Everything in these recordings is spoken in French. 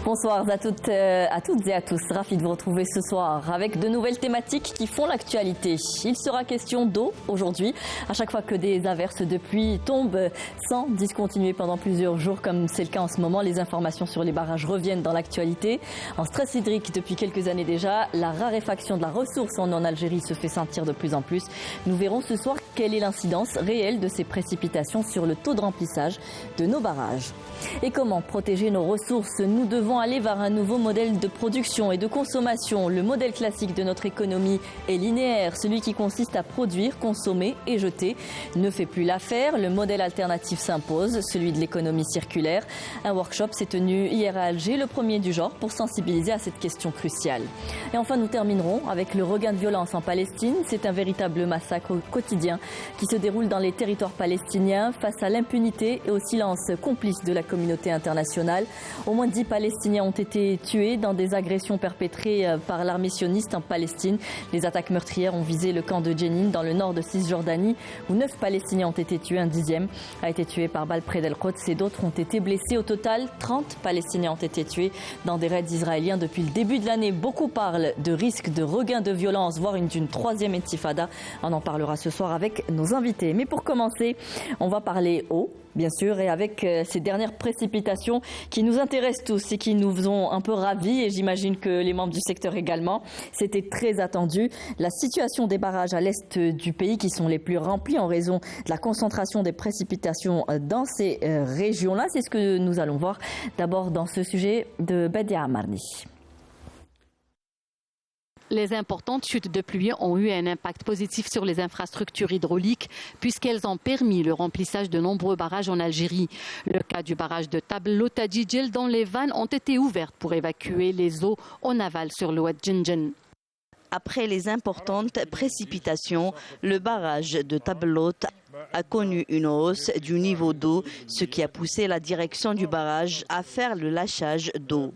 Bonsoir à toutes et à tous. Ravi de vous retrouver ce soir avec de nouvelles thématiques qui font l'actualité. Il sera question d'eau aujourd'hui. À chaque fois que des averses de pluie tombent sans discontinuer pendant plusieurs jours, comme c'est le cas en ce moment, les informations sur les barrages reviennent dans l'actualité. En stress hydrique depuis quelques années déjà, la raréfaction de la ressource en Algérie se fait sentir de plus en plus. Nous verrons ce soir quelle est l'incidence réelle de ces précipitations sur le taux de remplissage de nos barrages. Et comment protéger nos ressources? Nous devons aller vers un nouveau modèle de production et de consommation. Le modèle classique de notre économie est linéaire. Celui qui consiste à produire, consommer et jeter ne fait plus l'affaire. Le modèle alternatif s'impose, celui de l'économie circulaire. Un workshop s'est tenu hier à Alger, le premier du genre, pour sensibiliser à cette question cruciale. Et enfin, nous terminerons avec le regain de violence en Palestine. C'est un véritable massacre quotidien qui se déroule dans les territoires palestiniens face à l'impunité et au silence complice de la communauté internationale. Au moins 10 Palestiniens ont été tués dans des agressions perpétrées par l'armée sioniste en Palestine. Les attaques meurtrières ont visé le camp de Jenin dans le nord de Cisjordanie où 9 Palestiniens ont été tués. Un 10e a été tué par balle près d'El-Quds et d'autres ont été blessés. Au total, 30 Palestiniens ont été tués dans des raids israéliens depuis le début de l'année. Beaucoup parlent de risque de regain de violence, voire d'une troisième intifada. On en parlera ce soir avec nos invités. Mais pour commencer, on va parler eau. Bien sûr, et avec ces dernières précipitations qui nous intéressent tous et qui nous ont un peu ravis, et j'imagine que les membres du secteur également, c'était très attendu. La situation des barrages à l'est du pays qui sont les plus remplis en raison de la concentration des précipitations dans ces régions-là, c'est ce que nous allons voir d'abord dans ce sujet de Badia Amarni. Les importantes chutes de pluie ont eu un impact positif sur les infrastructures hydrauliques puisqu'elles ont permis le remplissage de nombreux barrages en Algérie. Le cas du barrage de Tablout à Djidjel, dont les vannes ont été ouvertes pour évacuer les eaux en aval sur le Oued Djindjen. Après les importantes précipitations, le barrage de Tablout a connu une hausse du niveau d'eau, ce qui a poussé la direction du barrage à faire le lâchage d'eau.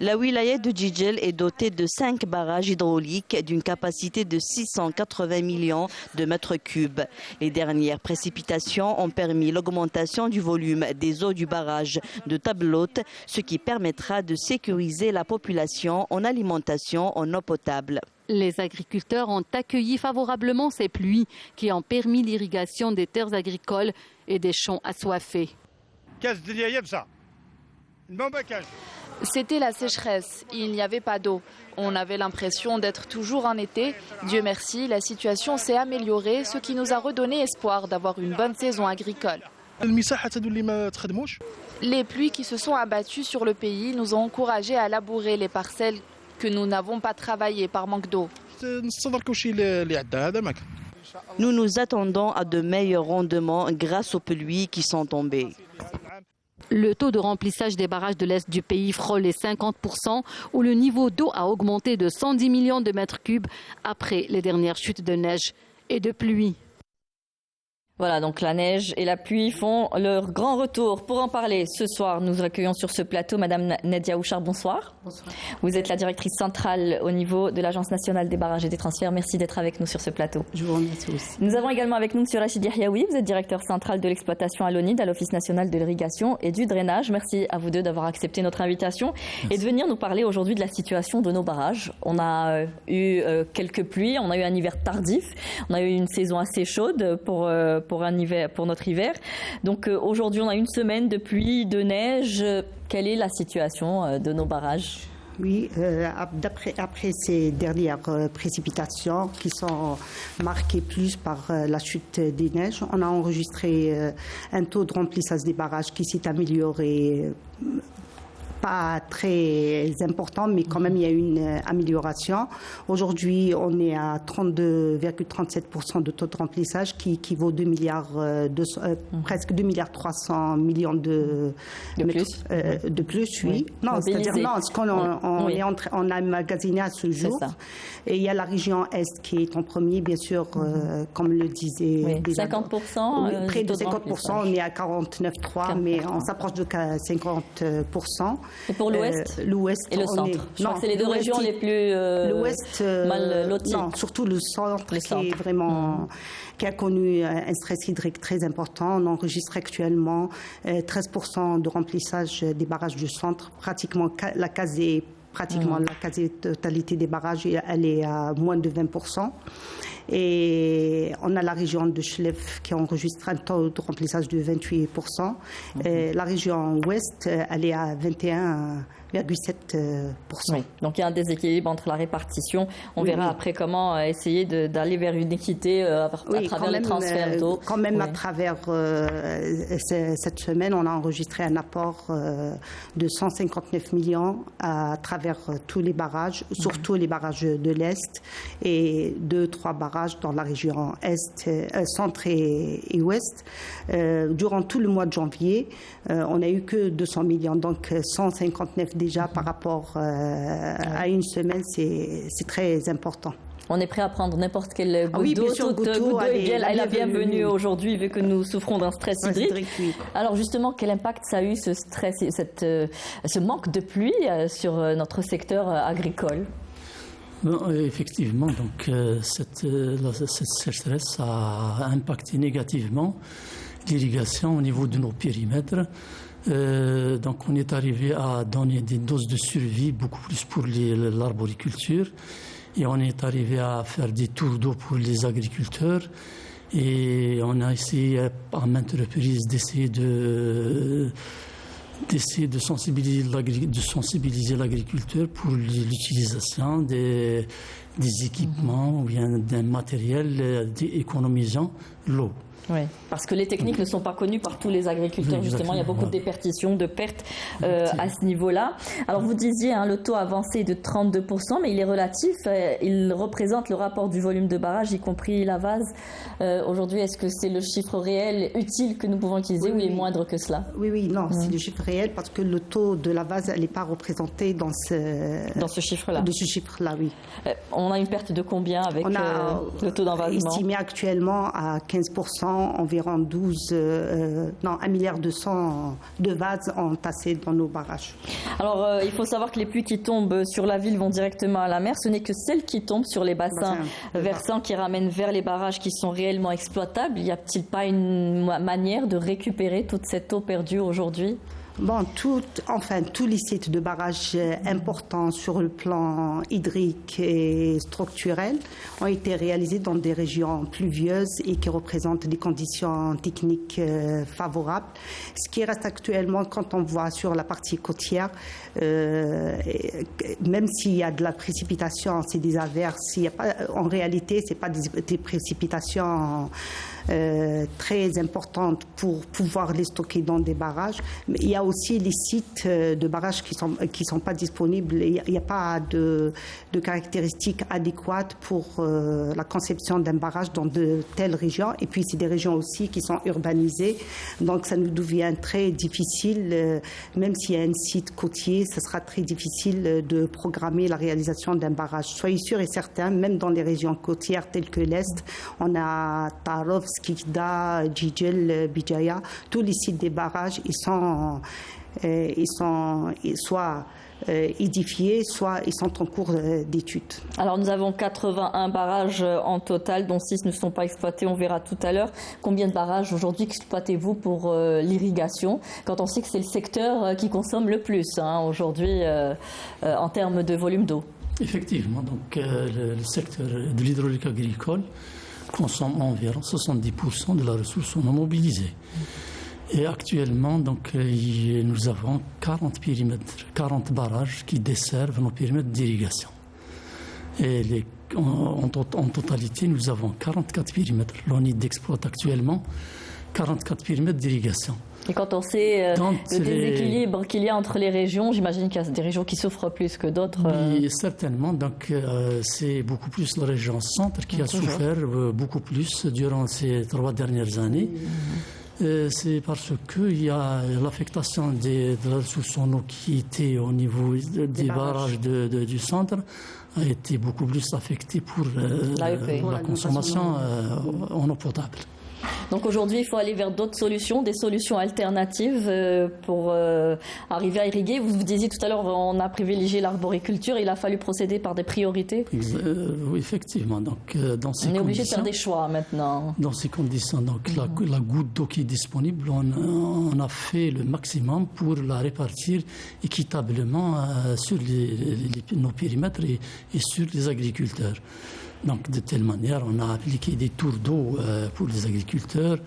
La wilaya de Djidjel est dotée de 5 barrages hydrauliques d'une capacité de 680 millions de mètres cubes. Les dernières précipitations ont permis l'augmentation du volume des eaux du barrage de Tablout, ce qui permettra de sécuriser la population en alimentation en eau potable. Les agriculteurs ont accueilli favorablement ces pluies qui ont permis l'irrigation des terres agricoles et des champs assoiffés. C'était la sécheresse, il n'y avait pas d'eau. On avait l'impression d'être toujours en été. Dieu merci, la situation s'est améliorée, ce qui nous a redonné espoir d'avoir une bonne saison agricole. Les pluies qui se sont abattues sur le pays nous ont encouragés à labourer les parcelles que nous n'avons pas travaillées par manque d'eau. Nous nous attendons à de meilleurs rendements grâce aux pluies qui sont tombées. Le taux de remplissage des barrages de l'Est du pays frôle les 50%, où le niveau d'eau a augmenté de 110 millions de mètres cubes après les dernières chutes de neige et de pluie. Voilà, donc la neige et la pluie font leur grand retour. Pour en parler, ce soir, nous accueillons sur ce plateau Madame Nadia Ouchar. Bonsoir. Bonsoir. Vous êtes la directrice centrale au niveau de l'Agence nationale des barrages et des transferts. Merci d'être avec nous sur ce plateau. Je vous remercie aussi. Nous avons également avec nous M. Rachid Yahyaoui. Vous êtes directeur central de l'exploitation à l'ONID, à l'Office national de l'irrigation et du drainage. Merci à vous deux d'avoir accepté notre invitation. Merci. Et de venir nous parler aujourd'hui de la situation de nos barrages. On a eu quelques pluies, on a eu un hiver tardif, on a eu une saison assez chaude pour notre hiver. Donc aujourd'hui, on a une semaine de pluie, de neige. Quelle est la situation de nos barrages ? Oui, après ces dernières précipitations qui sont marquées plus par la chute des neiges, on a enregistré un taux de remplissage des barrages qui s'est amélioré. Pas très important, mais quand même il y a une amélioration. Aujourd'hui, on est à 32,37% de taux de remplissage qui équivaut presque 2 milliards 300 millions de plus, oui. Non, c'est-à-dire ce qu'on a emmagasiné à ce jour. Et il y a la région Est qui est en premier, bien sûr, comme le disait déjà. 50%. Près de 50%, on est à 49,3%, mais on s'approche de 50%. Et pour l'Ouest l'Ouest et le centre. Je crois que c'est les deux régions les plus mal loties. Non, surtout le centre qui est vraiment qui a connu un stress hydrique très important. On enregistre actuellement 13% de remplissage des barrages du centre. Pratiquement la quasi-totalité des barrages, elle est à moins de 20%. Et on a la région de Chlef qui enregistre un taux de remplissage de 28%. La région ouest, elle est à 21,7%. Oui. Donc il y a un déséquilibre entre la répartition. On verra après comment essayer d'aller vers une équité à travers le transfert d'eau. Quand même, à travers cette semaine, on a enregistré un apport de 159 millions à travers tous les barrages, surtout les barrages de l'Est et 2-3 barrages dans la région centre et ouest. Durant tout le mois de janvier, on n'a eu que 200 millions, donc 159 déjà par rapport à une semaine, c'est très important. On est prêt à prendre n'importe quel goutte d'eau. Toute goutte d'eau est la bienvenue aujourd'hui, vu que nous souffrons d'un stress hydrique. Oui. Alors justement, quel impact ça a eu ce stress, ce manque de pluie sur notre secteur agricole? Non, effectivement, donc cette sécheresse a impacté négativement l'irrigation au niveau de nos périmètres. Donc on est arrivé à donner des doses de survie beaucoup plus pour l'arboriculture et on est arrivé à faire des tours d'eau pour les agriculteurs et on a essayé à maintes reprises d'essayer de sensibiliser l'agriculteur pour l'utilisation des équipements ou bien d'un matériel économisant l'eau. Oui, parce que les techniques ne sont pas connues par tous les agriculteurs. Justement, il y a beaucoup de déperditions, de pertes à ce niveau-là. Alors, vous disiez, le taux avancé est de 32%, mais il est relatif. Il représente le rapport du volume de barrage, y compris la vase. Aujourd'hui, est-ce que c'est le chiffre réel utile que nous pouvons utiliser ou il est moindre que cela? Oui, non, c'est le chiffre réel parce que le taux de la vase, elle n'est pas représenté dans ce chiffre-là. De ce chiffre-là, oui. On a une perte de combien avec le taux d'envasement? Estimé actuellement à 15%. Environ 1,2 milliard de vases entassés dans nos barrages. Alors, il faut savoir que les pluies qui tombent sur la ville vont directement à la mer. Ce n'est que celles qui tombent sur les bassins versants qui ramènent vers les barrages qui sont réellement exploitables. Y a-t-il pas une manière de récupérer toute cette eau perdue aujourd'hui? Bon, tous les sites de barrages importants sur le plan hydrique et structurel ont été réalisés dans des régions pluvieuses et qui représentent des conditions techniques favorables. Ce qui reste actuellement, quand on voit sur la partie côtière, même s'il y a de la précipitation, c'est des averses. En réalité, ce n'est pas des précipitations très importantes pour pouvoir les stocker dans des barrages. Mais il y a aussi les sites de barrages qui sont pas disponibles. Il n'y a pas de caractéristiques adéquates pour la conception d'un barrage dans de telles régions. Et puis, c'est des régions aussi qui sont urbanisées. Donc, ça nous devient très difficile, même s'il y a un site côtier, ce sera très difficile de programmer la réalisation d'un barrage. Soyez sûrs et certains, même dans les régions côtières telles que l'Est, on a Tarof, Skikda, Jijel, Bijaya, tous les sites des barrages, ils sont soit édifiés, soit ils sont en cours d'étude. Alors nous avons 81 barrages en total, dont 6 ne sont pas exploités, on verra tout à l'heure. Combien de barrages aujourd'hui exploitez-vous pour l'irrigation, quand on sait que c'est le secteur qui consomme le plus aujourd'hui en termes de volume d'eau? Effectivement, donc le secteur de l'hydraulique agricole consomme environ 70% de la ressource non mobilisée. Et actuellement, donc, nous avons 40 barrages qui desservent nos périmètres d'irrigation. Et en totalité, nous avons 44 périmètres. L'ONID exploite actuellement 44 périmètres d'irrigation. Et quand on sait le déséquilibre qu'il y a entre les régions, j'imagine qu'il y a des régions qui souffrent plus que d'autres. Oui, certainement. Donc, c'est beaucoup plus la région centre qui a souffert beaucoup plus durant ces 3 dernières années. C'est parce qu'il y a l'affectation de la ressource en eau qui était au niveau des barrages du centre a été beaucoup plus affectée pour la consommation en eau potable. Donc aujourd'hui, il faut aller vers d'autres solutions, des solutions alternatives pour arriver à irriguer. Vous disiez tout à l'heure, on a privilégié l'arboriculture, il a fallu procéder par des priorités. Oui, effectivement. Donc, on est obligé de faire des choix maintenant. Dans ces conditions, donc, la goutte d'eau qui est disponible, on a fait le maximum pour la répartir équitablement sur nos périmètres et sur les agriculteurs. Donc, de telle manière, on a appliqué des tours d'eau pour les agriculteurs.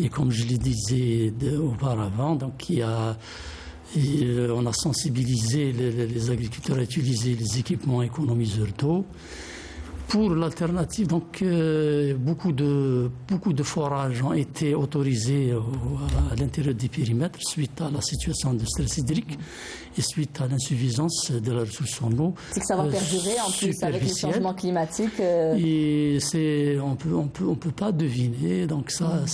Et comme je le disais auparavant, donc, on a sensibilisé les agriculteurs à utiliser les équipements économiseurs d'eau. Pour l'alternative, donc, beaucoup de forages ont été autorisés à l'intérieur des périmètres suite à la situation de stress hydrique et suite à l'insuffisance de la ressource en eau. C'est que ça va perdurer en plus avec les changements climatiques. Et on peut pas deviner, donc ça,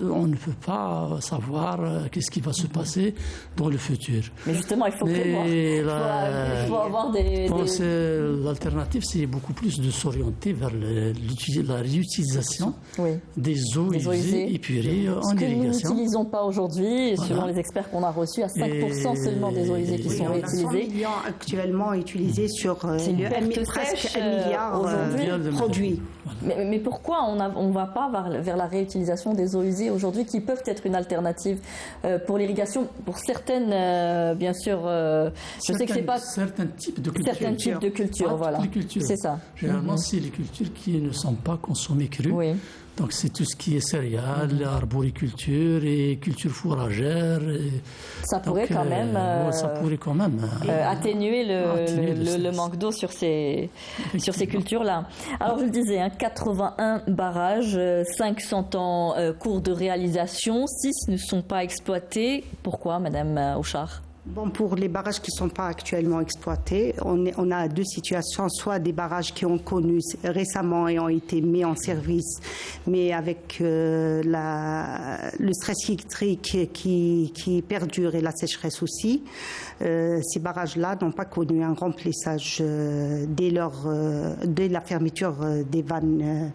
on ne peut pas savoir qu'est-ce qui va se passer dans le futur. Mais justement, il faut prévoir. Il faut avoir des... L'alternative, c'est beaucoup plus de s'orienter vers la réutilisation des eaux usées épurées en irrigation. Ce que nous n'utilisons pas aujourd'hui, selon les experts qu'on a reçus, à 5% seulement des eaux usées qui sont réutilisées. On a 100 millions actuellement utilisés sur presque 1 milliard de produits. Mais pourquoi on ne va pas vers la réutilisation des eaux usées aujourd'hui qui peuvent être une alternative pour l'irrigation, pour certaines, bien sûr, je sais que c'est pas... Certains types de cultures. Certains types de cultures, voilà. C'est ça. Généralement, c'est les cultures qui ne sont pas consommées crues. Oui. Donc, c'est tout ce qui est céréales, arboriculture et culture fourragère. Ça pourrait quand même atténuer le manque d'eau sur ces cultures-là. Alors, je le disais, 81 barrages, 5 sont en cours de réalisation, 6 ne sont pas exploités. Pourquoi, Madame Auchard ? Bon, pour les barrages qui ne sont pas actuellement exploités, on a deux situations, soit des barrages qui ont connu récemment et ont été mis en service, mais avec le stress hydrique qui perdure et la sécheresse aussi. Ces barrages-là n'ont pas connu un remplissage dès la fermeture des vannes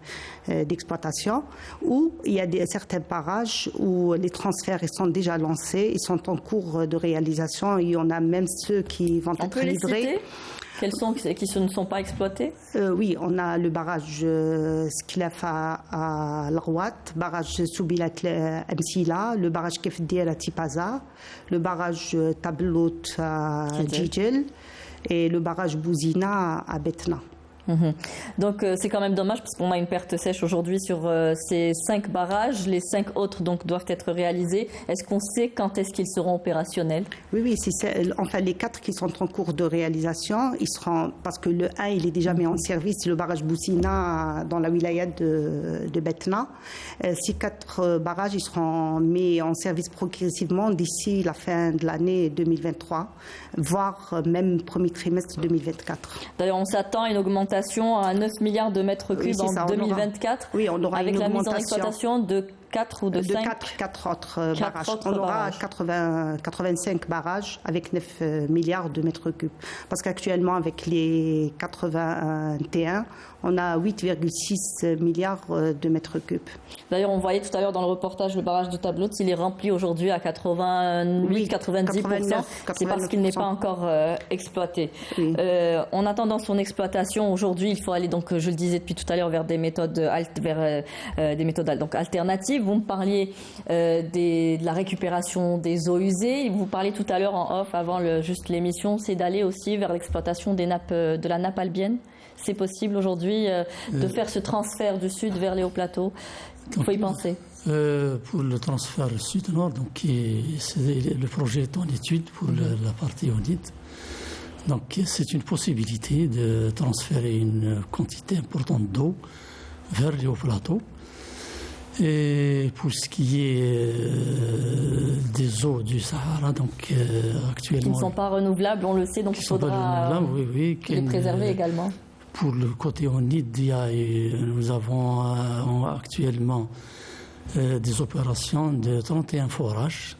d'exploitation, ou il y a certains barrages où les transferts sont déjà lancés, ils sont en cours de réalisation. Il y en a même ceux qui vont être livrés. Quels sont qui ne sont pas exploités ? Oui, on a le barrage Sklafa à Larouat, barrage Soubilat Msila, le barrage Kefdir à Tipaza, le barrage Tablot à Djidjel et le barrage Bouzina à Betna. Donc c'est quand même dommage parce qu'on a une perte sèche aujourd'hui sur ces 5 barrages. Les 5 autres donc doivent être réalisés. Est-ce qu'on sait quand est-ce qu'ils seront opérationnels ? Oui, enfin les 4 qui sont en cours de réalisation, ils seront, parce que le 1 il est déjà mis en service, c'est le barrage Boussina dans la wilaya de Betna. Ces 4 barrages ils seront mis en service progressivement d'ici la fin de l'année 2023, voire même premier trimestre 2024. D'ailleurs, on s'attend à une augmentation à 9 milliards de mètres cubes en 2024, on aura avec une la mise en exploitation de 4 ou de 5 4 autres barrages. On aura 85 barrages avec 9 milliards de mètres cubes. Parce qu'actuellement, avec les 81, on a 8,6 milliards de mètres cubes. D'ailleurs, on voyait tout à l'heure dans le reportage le barrage de Tablout, il est rempli aujourd'hui à 88-90%. C'est parce qu'il n'est pas encore exploité. Oui. En attendant son exploitation, aujourd'hui, il faut aller, donc, je le disais depuis tout à l'heure, vers des méthodes, donc, alternatives. Vous me parliez de la récupération des eaux usées. Vous parliez tout à l'heure en off, avant juste l'émission, c'est d'aller aussi vers l'exploitation de la nappe albienne. C'est possible aujourd'hui de faire ce transfert du sud vers les hauts plateaux. Il faut y penser. Pour le transfert sud-nord, donc le projet est en étude pour la partie audit. Donc c'est une possibilité de transférer une quantité importante d'eau vers les hauts plateaux. Et pour ce qui est des eaux du Sahara, donc actuellement... Qui ne sont pas renouvelables, on le sait, donc il faudra les préserver également. Pour le côté ONID, nous avons actuellement des opérations de 31 forages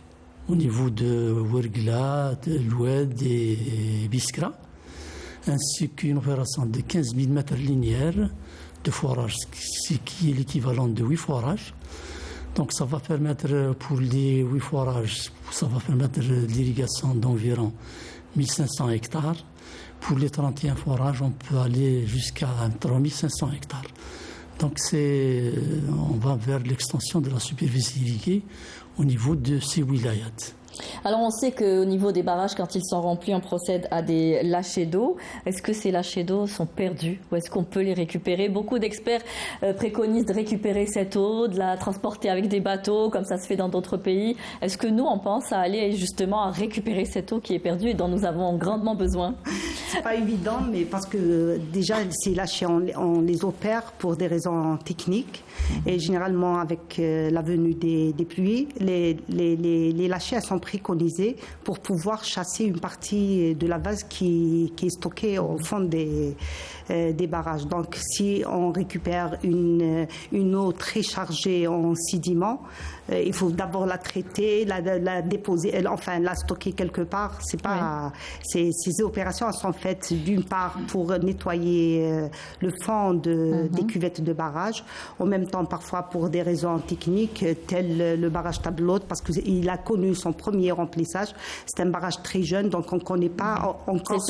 au niveau de Ouergla, de l'Oued et Biskra, ainsi qu'une opération de 15 000 mètres linéaires de forage, ce qui est l'équivalent de 8 forages. Donc ça va permettre pour les 8 forages, ça va permettre l'irrigation d'environ 1500 hectares. Pour les 31 forages, on peut aller jusqu'à 3500 hectares. Donc on va vers l'extension de la superficie irriguée au niveau de ces wilayats. Alors on sait qu'au niveau des barrages, quand ils sont remplis, on procède à des lâchers d'eau. Est-ce que ces lâchers d'eau sont perdus ou est-ce qu'on peut les récupérer? Beaucoup d'experts préconisent de récupérer cette eau, de la transporter avec des bateaux, comme ça se fait dans d'autres pays. Est-ce que nous, on pense à aller justement à récupérer cette eau qui est perdue et dont nous avons grandement besoin? C'est pas évident, mais parce que déjà ces lâchers, on les opère pour des raisons techniques et généralement avec la venue des pluies, les lâchers sont préconisés pour pouvoir chasser une partie de la vase qui est stockée au fond des barrages. Donc si on récupère une eau très chargée en sédiments, il faut d'abord la traiter, la déposer, enfin la stocker quelque part. C'est pas ces opérations sont faites d'une part pour nettoyer le fond des cuvettes de barrage, en même temps parfois pour des raisons techniques, tel le barrage Tablote, parce qu'il a connu son premier remplissage. C'est un barrage très jeune, donc on ne connaît pas encore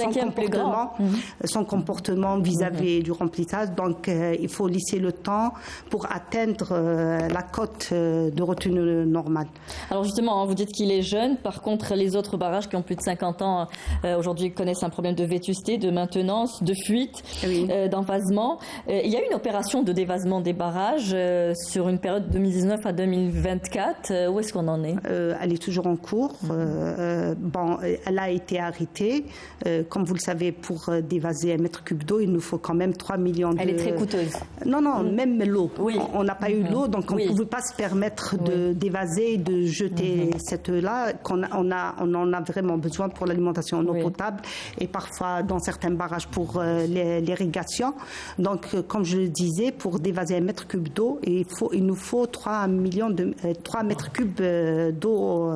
son comportement vis-à-vis du remplissage. Donc il faut laisser le temps pour atteindre la cote de retenue normale. Alors justement, vous dites qu'il est jeune. Par contre, les autres barrages qui ont plus de 50 ans aujourd'hui connaissent un problème de vétusté, de maintenance, de fuite, d'envasement. Il y a eu une opération de dévasement des barrages sur une période de 2019 à 2024. Où est-ce qu'on en est? Elle est toujours en cours. Elle a été arrêtée. Comme vous le savez, pour dévaser 1 mètre cube d'eau, il nous faut quand même 3 millions de... Elle est très coûteuse. Non, même l'eau. Oui. On n'a pas eu l'eau, donc on ne pouvait pas se permettre d'évaser et de jeter cette eau-là, on en a vraiment besoin pour l'alimentation en eau potable et parfois dans certains barrages pour l'irrigation. Donc, comme je le disais, pour dévaser 1 mètre cube d'eau, il nous faut 3 mètres cubes d'eau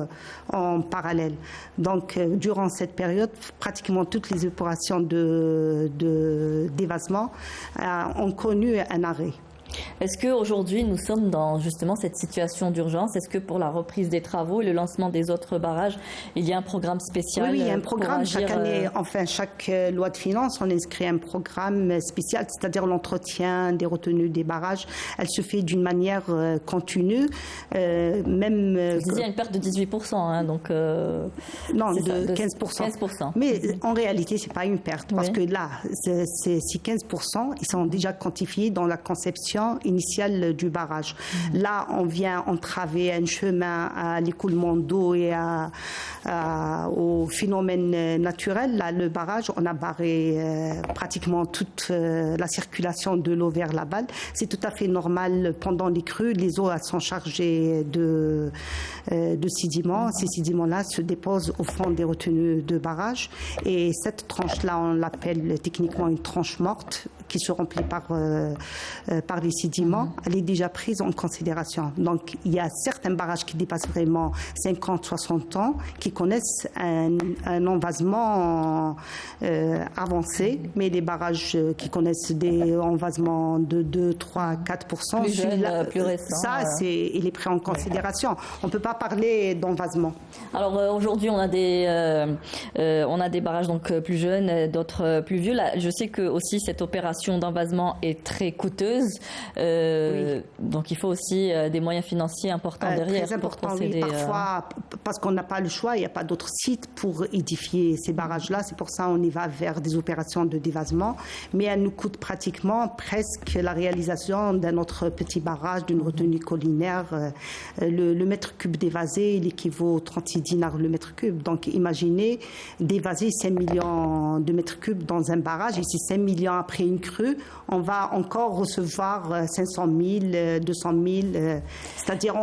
en parallèle. Donc, durant cette période, pratiquement toutes les opérations de dévasement ont connu un arrêt. Est-ce qu'aujourd'hui, nous sommes dans justement cette situation d'urgence? Est-ce que pour la reprise des travaux et le lancement des autres barrages, il y a un programme spécial? Oui, il y a un programme. Chaque année, chaque loi de finances, on inscrit un programme spécial, c'est-à-dire l'entretien des retenues des barrages. Elle se fait d'une manière continue. Vous disiez une perte de 18%, donc... non, de 15%. Mais en réalité, ce n'est pas une perte, parce que là, ces 15%, ils sont déjà quantifiés dans la conception initiale du barrage. Là, on vient entraver un chemin à l'écoulement d'eau et au phénomène naturel. Là, le barrage, on a barré pratiquement toute la circulation de l'eau vers l'aval. C'est tout à fait normal pendant les crues. Les eaux elles sont chargées de sédiments. Ces sédiments-là se déposent au fond des retenues de barrage. Et cette tranche-là, on l'appelle techniquement une tranche morte qui se remplit par les sédiments, elle est déjà prise en considération. Donc, il y a certains barrages qui dépassent vraiment 50-60 ans, qui connaissent un envasement avancé, mais les barrages qui connaissent des envasements de 2, 3, 4%, plus jeune, plus récent. Ça, il est pris en considération. On ne peut pas parler d'envasement. Alors, aujourd'hui, on a des barrages donc, plus jeunes, d'autres plus vieux. Là, je sais que aussi cette opération d'envasement est très coûteuse. Donc il faut aussi des moyens financiers importants derrière. Très important, pour procéder, parfois, parce qu'on n'a pas le choix, il n'y a pas d'autres sites pour édifier ces barrages-là. C'est pour ça qu'on y va vers des opérations de dévasement. Mais elles nous coûtent pratiquement presque la réalisation d'un autre petit barrage, d'une retenue collinaire. Le mètre cube dévasé, il équivaut 36 dinars le mètre cube. Donc imaginez dévaser 5 millions de mètres cubes dans un barrage. Et si 5 millions après une crue, on va encore recevoir 500 000, 200 000. C'est-à-dire,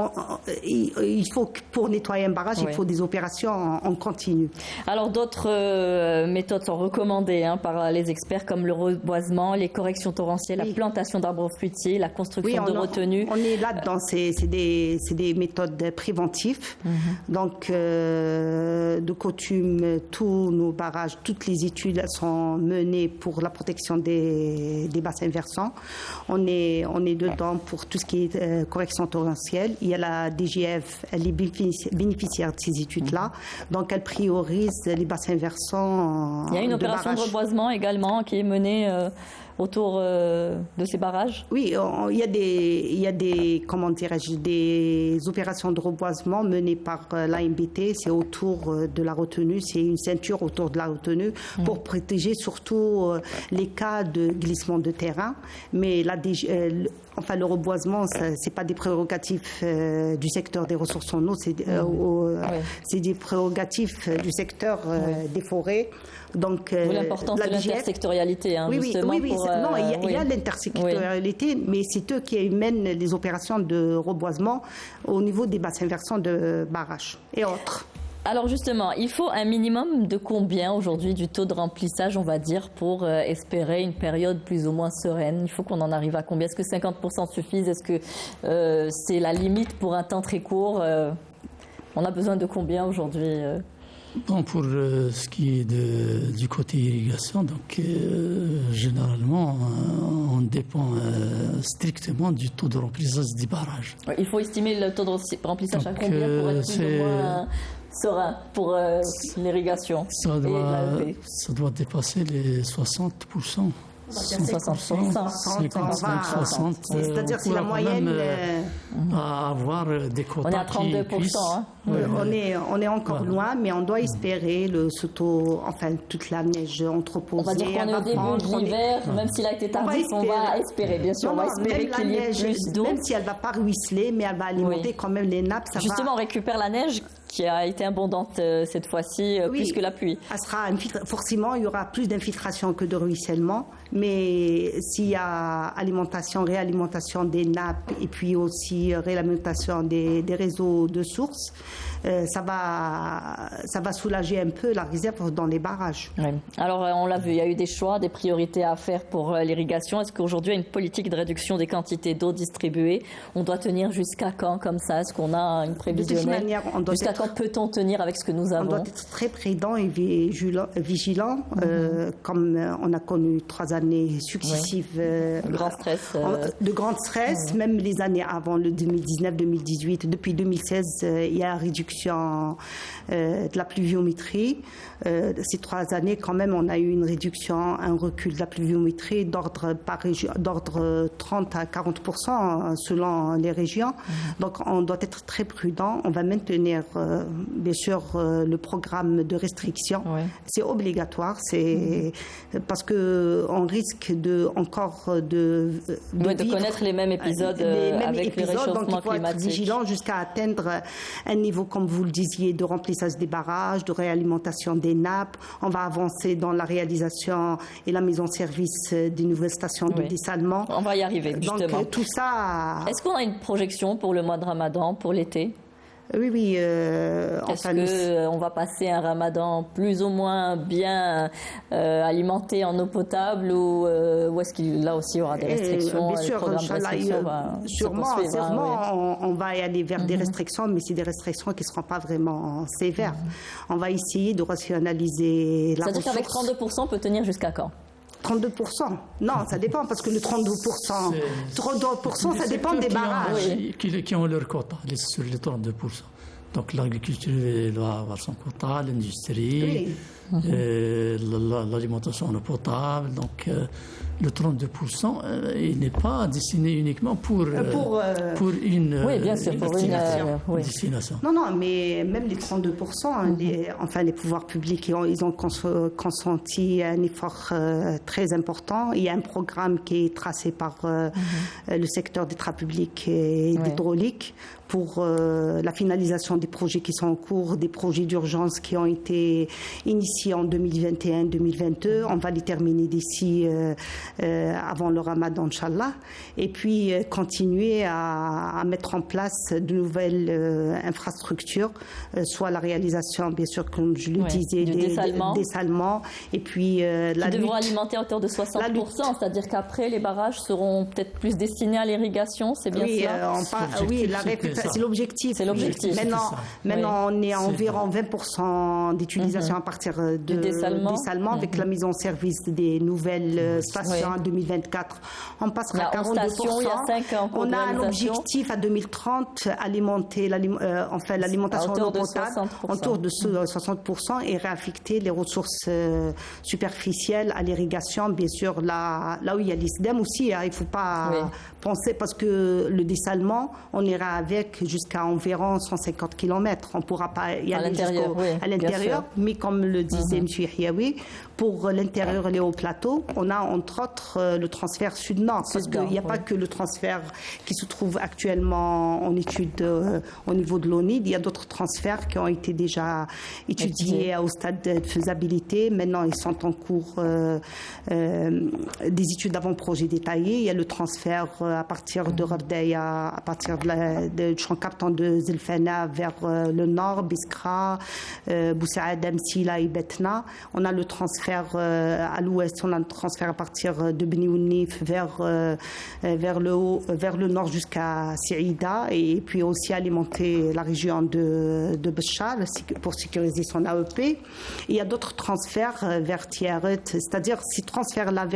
il faut, pour nettoyer un barrage, il faut des opérations en continu. Alors, d'autres méthodes sont recommandées par les experts, comme le reboisement, les corrections torrentielles, la plantation d'arbres fruitiers, la construction de retenues. On est là-dedans. C'est des méthodes préventives. Donc, de coutume, tous nos barrages, toutes les études sont menées pour la protection des des bassins versants. On est dedans pour tout ce qui est correction torrentielle. Il y a la DGF, elle est bénéficiaire de ces études-là. Donc, elle priorise les bassins versants. Il y a une opération de reboisement également qui est menée autour de ces barrages? Oui, il y a des comment dirais-je, des opérations de reboisement menées par l'AMBT. C'est autour de la retenue, c'est une ceinture autour de la retenue pour protéger surtout les cas de glissement de terrain. Mais le reboisement, c'est pas des prérogatives du secteur des ressources en eau, c'est des prérogatives du secteur des forêts. Donc, l'importance de l'intersectorialité, justement. Il y a l'intersectorialité, mais c'est eux qui mènent les opérations de reboisement au niveau des bassins versants de barrages et autres. Alors justement, il faut un minimum de combien aujourd'hui du taux de remplissage, on va dire, pour espérer une période plus ou moins sereine? Il faut qu'on en arrive à combien? Est-ce que 50% suffisent? Est-ce que c'est la limite pour un temps très court? On a besoin de combien aujourd'hui? Bon, pour ce qui est du côté irrigation, donc généralement on dépend strictement du taux de remplissage des barrages. Il faut estimer le taux de remplissage à combien pour être plus ou moins serein pour l'irrigation? Ça doit dépasser les 60%. 60%. 60. C'est-à-dire c'est la moyenne. À avoir des quotas. On est à 32%. On est encore loin, mais on doit espérer toute la neige entreposée. On va dire qu'on est au début de l'hiver, même s'il a été tardif, on va espérer, bien sûr. On va espérer qu'il y ait plus d'eau. Même si elle ne va pas ruisseler, mais elle va alimenter quand même les nappes. Justement, on récupère la neige qui a été abondante cette fois-ci, plus que la pluie. Forcément, il y aura plus d'infiltration que de ruissellement, mais s'il y a réalimentation des nappes et puis aussi réalimentation des réseaux de sources, ça va soulager un peu la réserve dans les barrages. Oui. Alors, on l'a vu, il y a eu des choix, des priorités à faire pour l'irrigation. Est-ce qu'aujourd'hui, il y a une politique de réduction des quantités d'eau distribuées? On doit tenir jusqu'à quand comme ça? Est-ce qu'on a une prévisionnelle? Jusqu'à quand peut-on tenir avec ce que nous avons? On doit être très prudent et vigilant, comme on a connu 3 années successives de grand stress, même les années avant, le 2019-2018. Depuis 2016, il y a une réduction de la pluviométrie. Ces 3 années, quand même, on a eu une réduction, un recul de la pluviométrie d'ordre 30 à 40% selon les régions. Donc, on doit être très prudent. On va maintenir, bien sûr, le programme de restriction. C'est obligatoire. C'est parce que on risque de connaître les mêmes épisodes avec le réchauffement donc il faut climatique. être vigilant jusqu'à atteindre un niveau, comme vous le disiez, de remplissage des barrages, de réalimentation des nappes. On va avancer dans la réalisation et la mise en service des nouvelles stations de dessalement. On va y arriver, justement. Donc tout ça. Est-ce qu'on a une projection pour le mois de Ramadan, pour l'été? Oui. Est-ce qu'on va passer un Ramadan plus ou moins bien alimenté en eau potable ou est-ce qu'il là aussi il y aura des restrictions? Bien sûr, sûrement, on va y aller vers des restrictions, mais c'est des restrictions qui ne seront pas vraiment sévères. On va essayer de rationaliser la ressource. C'est-à-dire qu'avec 32%, on peut tenir jusqu'à quand? 32%. Non, ça dépend, parce que le 32%, ça dépend des barrages. Qui ont leur quota sur les 32%. Donc l'agriculture doit avoir son quota, l'industrie, l'alimentation en eau potable. Donc le 32%, il n'est pas destiné uniquement pour une destination. Non, mais même les 32%, les pouvoirs publics, ils ont consenti un effort très important. Il y a un programme qui est tracé par le secteur des travaux publics et d'hydraulique pour la finalisation des projets qui sont en cours, des projets d'urgence qui ont été initiés en 2021-2022. On va les terminer d'ici avant le Ramadan, Inch'Allah. Et puis continuer à mettre en place de nouvelles infrastructures, soit la réalisation, bien sûr, comme je le disais, des dessalements. Et puis qui devront alimenter à hauteur de 60%, c'est-à-dire qu'après, les barrages seront peut-être plus destinés à l'irrigation, c'est bien cela? C'est l'objectif. Maintenant, on est à environ 20% d'utilisation à partir de dessalement avec la mise en service des nouvelles stations réalisation à 2024, on passera à 42%. Il y a 5 ans on a un objectif à 2030 alimenter l'alimentation en eau potable autour de 60% et réaffecter les ressources superficielles à l'irrigation, bien sûr, là où il y a l'ISDEM aussi. Il ne faut pas penser, parce que le dessalement, on ira avec jusqu'à environ 150 km. On ne pourra pas y aller à l'intérieur, mais comme le disait M. Hiawi, pour l'intérieur et les hauts plateaux, on a entre autres le transfert sud-nord, parce qu'il n'y a pas que le transfert qui se trouve actuellement en étude au niveau de l'ONID, il y a d'autres transferts qui ont été déjà étudiés au stade de faisabilité. Maintenant, ils sont en cours des études d'avant-projet détaillées. Il y a le transfert à partir de Rabdeya, à partir du champ captant de Zilfana vers le nord, Biskra, Boussaad, Amsila et Betna. On a le transfert à l'ouest, on a un transfert à partir de Beni Ounif vers le nord jusqu'à Saïda, et puis aussi alimenter la région de Béchar pour sécuriser son AEP. Il y a d'autres transferts vers Tiaret, c'est-à-dire ces transferts-là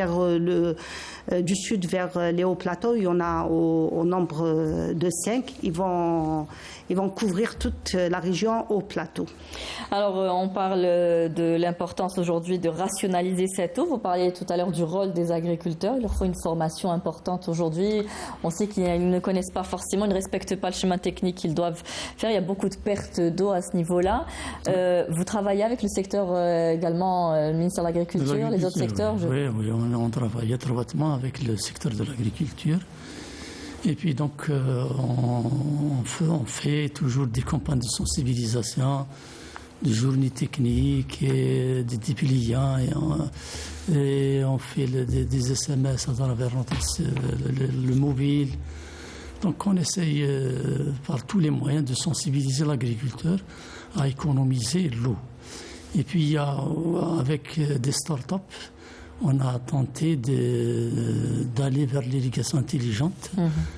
du sud vers les hauts plateaux, il y en a au nombre de 5. Ils vont couvrir toute la région au plateau. Alors, on parle de l'importance aujourd'hui de rationaliser cette eau. Vous parliez tout à l'heure du rôle des agriculteurs. Il leur faut une formation importante aujourd'hui. On sait qu'ils ne connaissent pas forcément, ils ne respectent pas le chemin technique qu'ils doivent faire. Il y a beaucoup de pertes d'eau à ce niveau-là. Vous travaillez avec le secteur également, le ministère de l'Agriculture, les autres secteurs? Oui, on travaille étroitement avec le secteur de l'agriculture. Et puis donc, on fait toujours des campagnes de sensibilisation, des journées techniques, et des dépliants, et on fait des SMS à travers le mobile. Donc on essaye par tous les moyens de sensibiliser l'agriculteur à économiser l'eau. Et puis avec des start-up, on a tenté d'aller vers l'irrigation intelligente.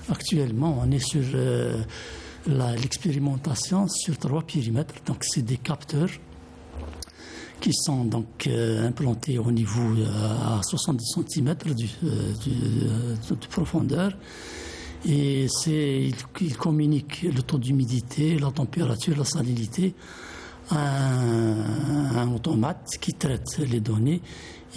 Actuellement, on est sur l'expérimentation sur 3 périmètres. Donc, c'est des capteurs qui sont donc implantés au niveau à 70 cm de profondeur. Et ils communiquent le taux d'humidité, la température, la salinité à un automate qui traite les données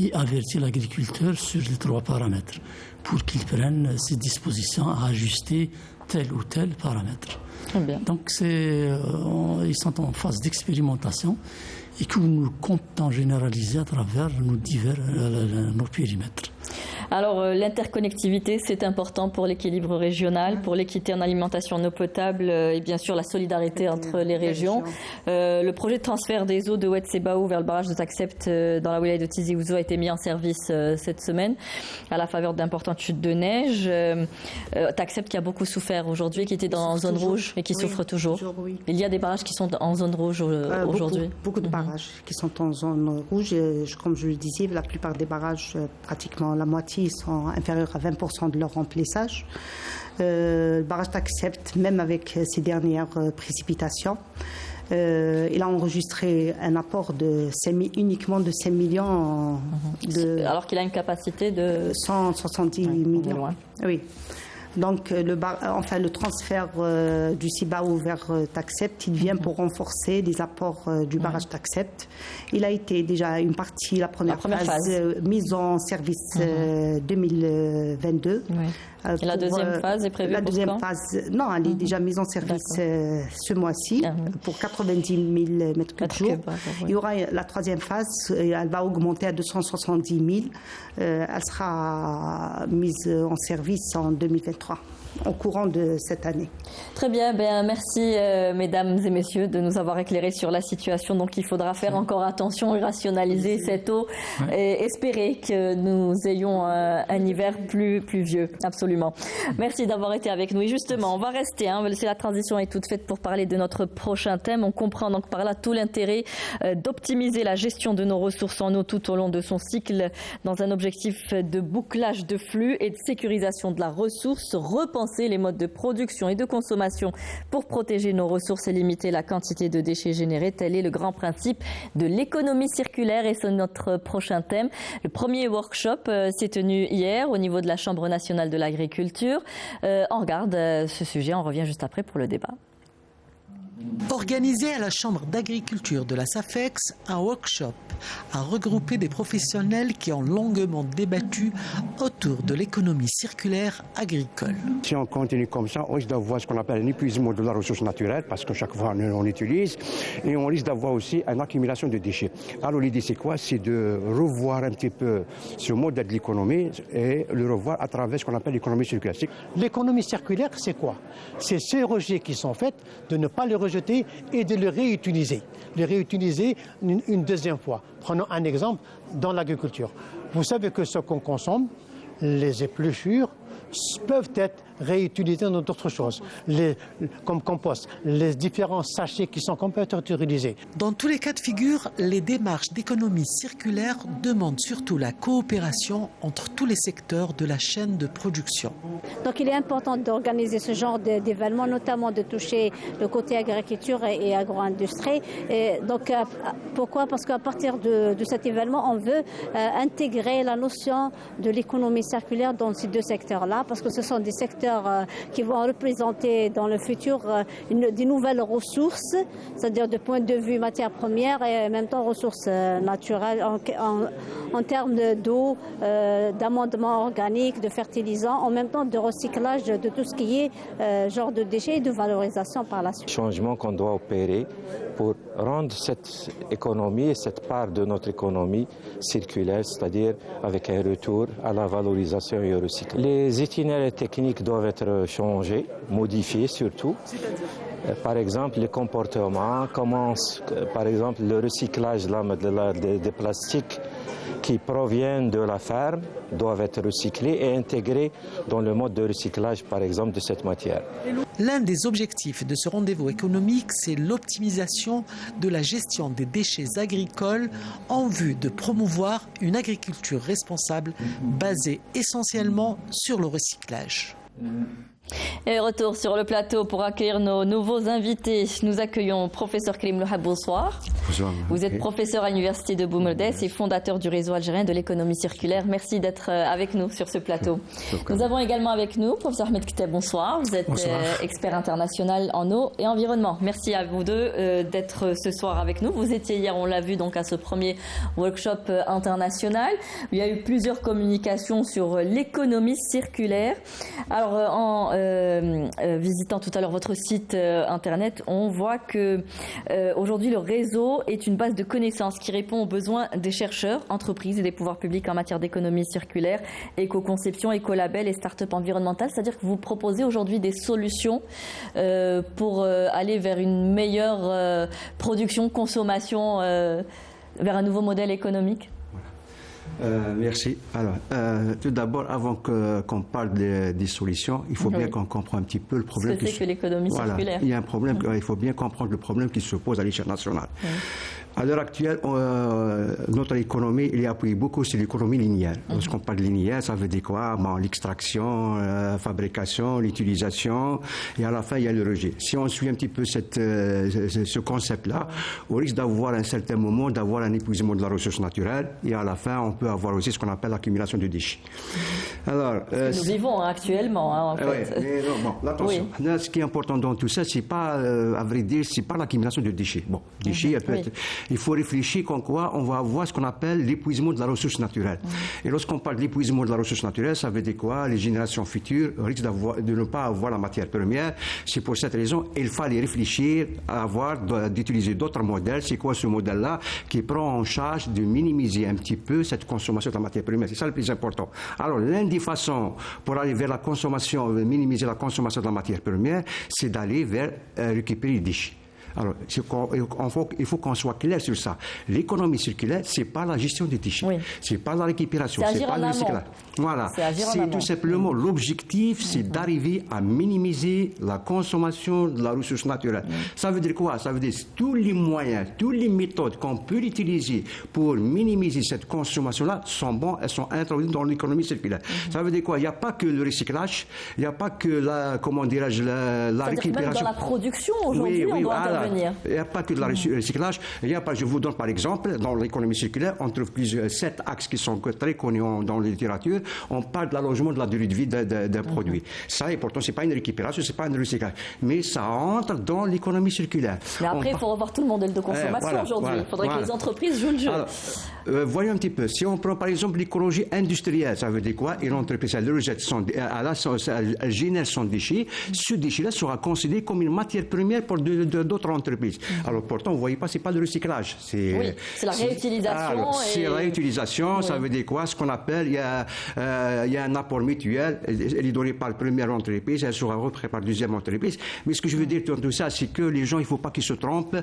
et avertit l'agriculteur sur les 3 paramètres pour qu'il prenne ses dispositions à ajuster tel ou tel paramètre. Très bien. Donc, ils sont en phase d'expérimentation et que nous comptons généraliser à travers nos périmètres. Alors, l'interconnectivité, c'est important pour l'équilibre régional, pour l'équité en alimentation en eau potable et bien sûr la solidarité entre les régions. Le projet de transfert des eaux de Oued Sebaou vers le barrage de Taksept dans la wilaya de Tizi Ouzou a été mis en service cette semaine à la faveur d'importantes chutes de neige. Taksept qui a beaucoup souffert aujourd'hui, qui était en zone rouge et qui souffre toujours. Il y a des barrages qui sont en zone rouge aujourd'hui. Beaucoup de barrages qui sont en zone rouge. Comme je le disais, la plupart des barrages, pratiquement la moitié, sont inférieurs à 20% de leur remplissage. Le barrage Taksept, même avec ces dernières précipitations, il a enregistré un apport uniquement de 5 millions. Alors qu'il a une capacité de 170 millions. Oui. Donc, le transfert du Sibaou vers Taksept, il vient pour renforcer les apports du barrage Taksept. Il a été déjà une partie, la première phase. Mise en service 2022. Et la deuxième phase est prévue pour quand ? Non, elle est déjà mise en service ce mois-ci pour 90 000 mètres cubes jour. Il y aura la troisième phase, elle va augmenter à 270 000. Elle sera mise en service en 2023. Au courant de cette année. Très bien, merci mesdames et messieurs de nous avoir éclairés sur la situation. Donc il faudra faire encore attention et rationaliser cette eau et espérer que nous ayons un hiver plus pluvieux. Absolument. absolument. Merci d'avoir été avec nous. Et justement, on va rester, c'est la transition est toute faite pour parler de notre prochain thème. On comprend donc par là tout l'intérêt d'optimiser la gestion de nos ressources en eau tout au long de son cycle dans un objectif de bouclage de flux et de sécurisation de la ressource, repenser les modes de production et de consommation pour protéger nos ressources et limiter la quantité de déchets générés. Tel est le grand principe de l'économie circulaire et c'est notre prochain thème. Le premier workshop s'est tenu hier au niveau de la Chambre nationale de l'agriculture. On regarde ce sujet, on revient juste après pour le débat. Organisé à la Chambre d'agriculture de la SAFEX, un workshop a regroupé des professionnels qui ont longuement débattu autour de l'économie circulaire agricole. Si on continue comme ça, on risque d'avoir ce qu'on appelle un épuisement de la ressource naturelle, parce que chaque fois on utilise, et on risque d'avoir aussi une accumulation de déchets. Alors l'idée c'est quoi? C'est de revoir un petit peu ce modèle de l'économie et le revoir à travers ce qu'on appelle l'économie circulaire. L'économie circulaire, c'est quoi? C'est ces rejets qui sont faits, de ne pas les rejeter et de les réutiliser. Les réutiliser une deuxième fois. Prenons un exemple dans l'agriculture. Vous savez que ce qu'on consomme, les épluchures, peuvent être réutilisés dans d'autres choses, comme compost, les différents sachets qui sont complètement utilisés. Dans tous les cas de figure, les démarches d'économie circulaire demandent surtout la coopération entre tous les secteurs de la chaîne de production. Donc il est important d'organiser ce genre d'événements, notamment de toucher le côté agriculture et agro-industrie. Donc pourquoi? Parce qu'à partir de cet événement, on veut intégrer la notion de l'économie circulaire dans ces deux secteurs-là, parce que ce sont des secteurs qui vont représenter dans le futur des nouvelles ressources, c'est-à-dire du point de vue matières premières et en même temps ressources naturelles en termes d'eau, d'amendements organiques, de fertilisants, en même temps de recyclage de tout ce qui est genre de déchets et de valorisation par la suite. Changement qu'on doit opérer pour rendre cette économie et cette part de notre économie circulaire, c'est-à-dire avec un retour à la valorisation et au recyclage. Les itinéraires techniques doivent être changés, modifiés surtout. Par exemple, les comportements, par exemple le recyclage des plastiques qui proviennent de la ferme doivent être recyclés et intégrés dans le mode de recyclage, par exemple, de cette matière. L'un des objectifs de ce rendez-vous économique, c'est l'optimisation de la gestion des déchets agricoles en vue de promouvoir une agriculture responsable basée essentiellement sur le recyclage. Et retour sur le plateau pour accueillir nos nouveaux invités. Nous accueillons professeur Karim Lohab, bonsoir. Bonsoir. Vous êtes professeur à l'université de Boumerdès et fondateur du réseau algérien de l'économie circulaire. Merci d'être avec nous sur ce plateau. Nous avons également avec nous professeur Ahmed Kiteb, bonsoir. Vous êtes expert international en eau et environnement. Merci à vous deux d'être ce soir avec nous. Vous étiez hier, on l'a vu, donc à ce premier workshop international. Il y a eu plusieurs communications sur l'économie circulaire. Alors en visitant tout à l'heure votre site internet, on voit que aujourd'hui le réseau est une base de connaissances qui répond aux besoins des chercheurs, entreprises et des pouvoirs publics en matière d'économie circulaire, éco-conception, écolabel et start-up environnementale. C'est-à-dire que vous proposez aujourd'hui des solutions pour aller vers une meilleure production, consommation, vers un nouveau modèle économique. Merci. Alors, tout d'abord, avant qu'on parle des solutions, il faut bien qu'on comprenne un petit peu le problème. Ce que c'est que l'économie circulaire. Il y a un problème, il faut bien comprendre le problème qui se pose à l'échelle nationale. À l'heure actuelle, notre économie, il est appuyé beaucoup sur l'économie linéaire. Lorsqu'on parle de linéaire, ça veut dire quoi? L'extraction, la fabrication, l'utilisation, et à la fin, il y a le rejet. Si on suit un petit peu ce concept-là, on risque d'avoir à un certain moment d'avoir un épuisement de la ressource naturelle, et à la fin, on peut avoir aussi ce qu'on appelle l'accumulation de déchets. Alors, nous vivons actuellement, en fait. Mais non, attention. Là, ce qui est important dans tout ça, c'est pas, à vrai dire, c'est pas l'accumulation de déchets. Bon, déchets, elle peut être... Il faut réfléchir qu'en quoi on va avoir ce qu'on appelle l'épuisement de la ressource naturelle. Et lorsqu'on parle de l'épuisement de la ressource naturelle, ça veut dire quoi? Les générations futures risquent de ne pas avoir la matière première. C'est pour cette raison qu'il fallait réfléchir à d'utiliser d'autres modèles. C'est quoi ce modèle-là qui prend en charge de minimiser un petit peu cette consommation de la matière première? C'est ça le plus important. Alors, l'une des façons pour aller vers la consommation, minimiser la consommation de la matière première, c'est d'aller vers récupérer les déchets. Alors, il faut qu'on soit clair sur ça. L'économie circulaire, c'est pas la gestion des déchets, c'est pas la récupération, c'est pas le recyclage. Voilà, c'est tout simplement l'objectif, c'est d'arriver à minimiser la consommation de la ressource naturelle. Ça veut dire quoi? Ça veut dire tous les moyens, toutes les méthodes qu'on peut utiliser pour minimiser cette consommation-là sont bons, elles sont introduites dans l'économie circulaire. Ça veut dire quoi? Il n'y a pas que le recyclage, il n'y a pas que la, comment dirais-je, la récupération. Même dans la production aujourd'hui, on doit intervenir. Il n'y a pas que de la recyclage. Il y a pas, je vous donne par exemple, dans l'économie circulaire, on trouve 7 axes qui sont très connus dans la littérature. On parle de l'allongement de la durée de vie d'un produit. Ça, et pourtant, ce n'est pas une récupération, ce n'est pas un recyclage. Mais ça entre dans l'économie circulaire. Mais après, il faut revoir tout le modèle de consommation aujourd'hui. Il faudrait que les entreprises jouent le jeu. Alors, voyons un petit peu. Si on prend par exemple l'écologie industrielle, ça veut dire quoi? Une entreprise, elle génère son déchet. Ce déchet-là sera considéré comme une matière première pour d'autres entreprises. Alors pourtant, vous ne voyez pas, ce n'est pas le recyclage. Oui, c'est la réutilisation. C'est la réutilisation, ça veut dire quoi? Ce qu'on appelle, il y a un apport mutuel. Elle est donnée par la première entreprise, elle sera reprise par la deuxième entreprise. Mais ce que je veux dire dans tout ça, c'est que les gens, il ne faut pas qu'ils se trompent.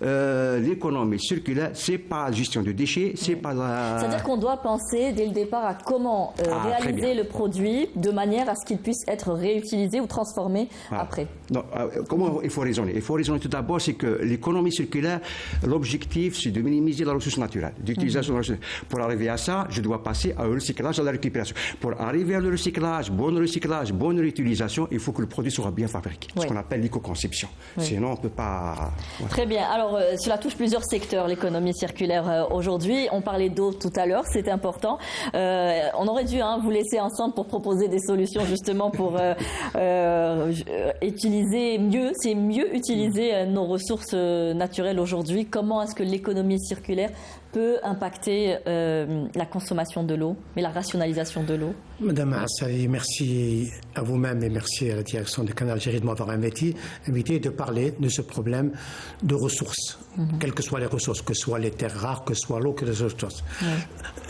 L'économie circulaire, ce n'est pas la gestion de déchets, c'est pas la... C'est-à-dire qu'on doit penser dès le départ à comment réaliser le produit de manière à ce qu'il puisse être réutilisé ou transformé après. Non, comment il faut raisonner? Il faut raisonner tout d'abord, c'est que l'économie circulaire, l'objectif, c'est de minimiser la ressource naturelle, d'utilisation de la ressource. Pour arriver à ça, je dois passer au recyclage, à la récupération. Pour arriver à le recyclage, bonne réutilisation, il faut que le produit soit bien fabriqué, ce qu'on appelle l'éco-conception. Sinon, on ne peut pas... Très bien. Alors, cela touche plusieurs secteurs, l'économie circulaire aujourd'hui. On parlait d'eau tout à l'heure, c'est important. On aurait dû vous laisser ensemble pour proposer des solutions justement pour utiliser mieux utiliser nos ressources naturelles aujourd'hui. Comment est-ce que l'économie circulaire peut impacter la consommation de l'eau, mais la rationalisation de l'eau? Madame Assali, merci à vous-même et merci à la direction de Canal Algérie de m'avoir invité de parler de ce problème de ressources, quelles que soient les ressources, que ce soit les terres rares, que ce soit l'eau, que les autres choses.